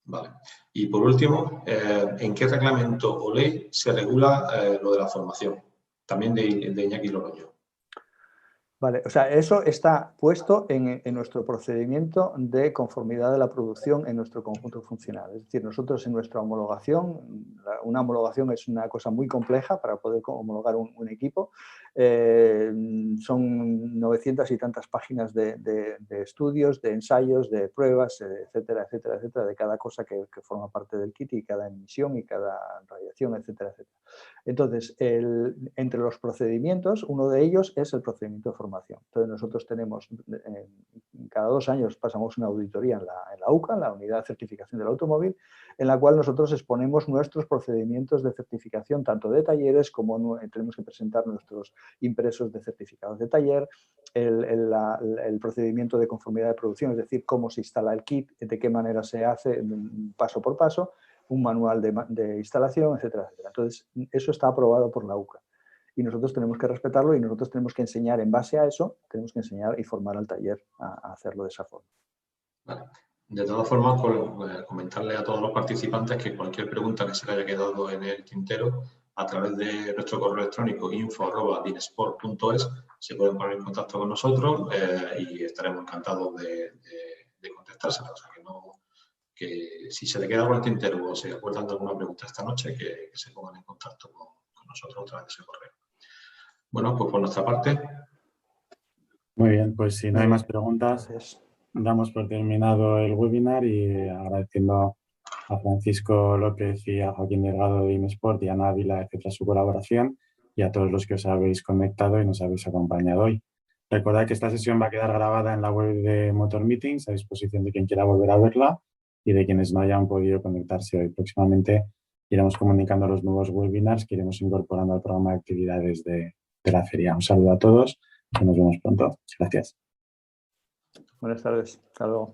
Vale. Y por último, ¿en qué reglamento o ley se regula lo de la formación? También de Iñaki Loroño. Vale, o sea, eso está puesto en nuestro procedimiento de conformidad de la producción en nuestro conjunto funcional. Es decir, nosotros en nuestra homologación, una homologación es una cosa muy compleja para poder homologar un equipo. Son 900 y tantas páginas de estudios, de ensayos, de pruebas, etcétera, etcétera, etcétera, de cada cosa que forma parte del kit y cada emisión y cada radiación, etcétera, etcétera. Entonces, entre los procedimientos, uno de ellos es el procedimiento de formación. Entonces, nosotros tenemos, cada 2 años pasamos una auditoría en la UCA, en la Unidad de Certificación del Automóvil, en la cual nosotros exponemos nuestros procedimientos de certificación, tanto de talleres como tenemos que presentar nuestros impresos de certificados de taller, el procedimiento de conformidad de producción, es decir, cómo se instala el kit, de qué manera se hace paso por paso, un manual de instalación, etcétera, etcétera. Entonces, eso está aprobado por la UCA y nosotros tenemos que respetarlo y nosotros tenemos que enseñar en base a eso, tenemos que enseñar y formar al taller a hacerlo de esa forma. Vale. De todas formas, comentarle a todos los participantes que cualquier pregunta que se le haya quedado en el tintero, a través de nuestro correo electrónico info@dinesport.es, se pueden poner en contacto con nosotros y estaremos encantados de contestársela. O sea, que si se le queda algo en el tintero o se acuerdan de alguna pregunta esta noche, que se pongan en contacto con nosotros a través de ese correo. Bueno, pues por nuestra parte. Muy bien, pues si no hay más preguntas, gracias. Damos por terminado el webinar y agradeciendo a Francisco López y a Joaquín Delgado de IMESPORT y a Ana Ávila, etcétera, su colaboración y a todos los que os habéis conectado y nos habéis acompañado hoy. Recordad que esta sesión va a quedar grabada en la web de Motor Meetings a disposición de quien quiera volver a verla y de quienes no hayan podido conectarse hoy. Próximamente iremos comunicando los nuevos webinars que iremos incorporando al programa de actividades de la feria. Un saludo a todos y nos vemos pronto. Gracias. Buenas tardes. Hasta luego.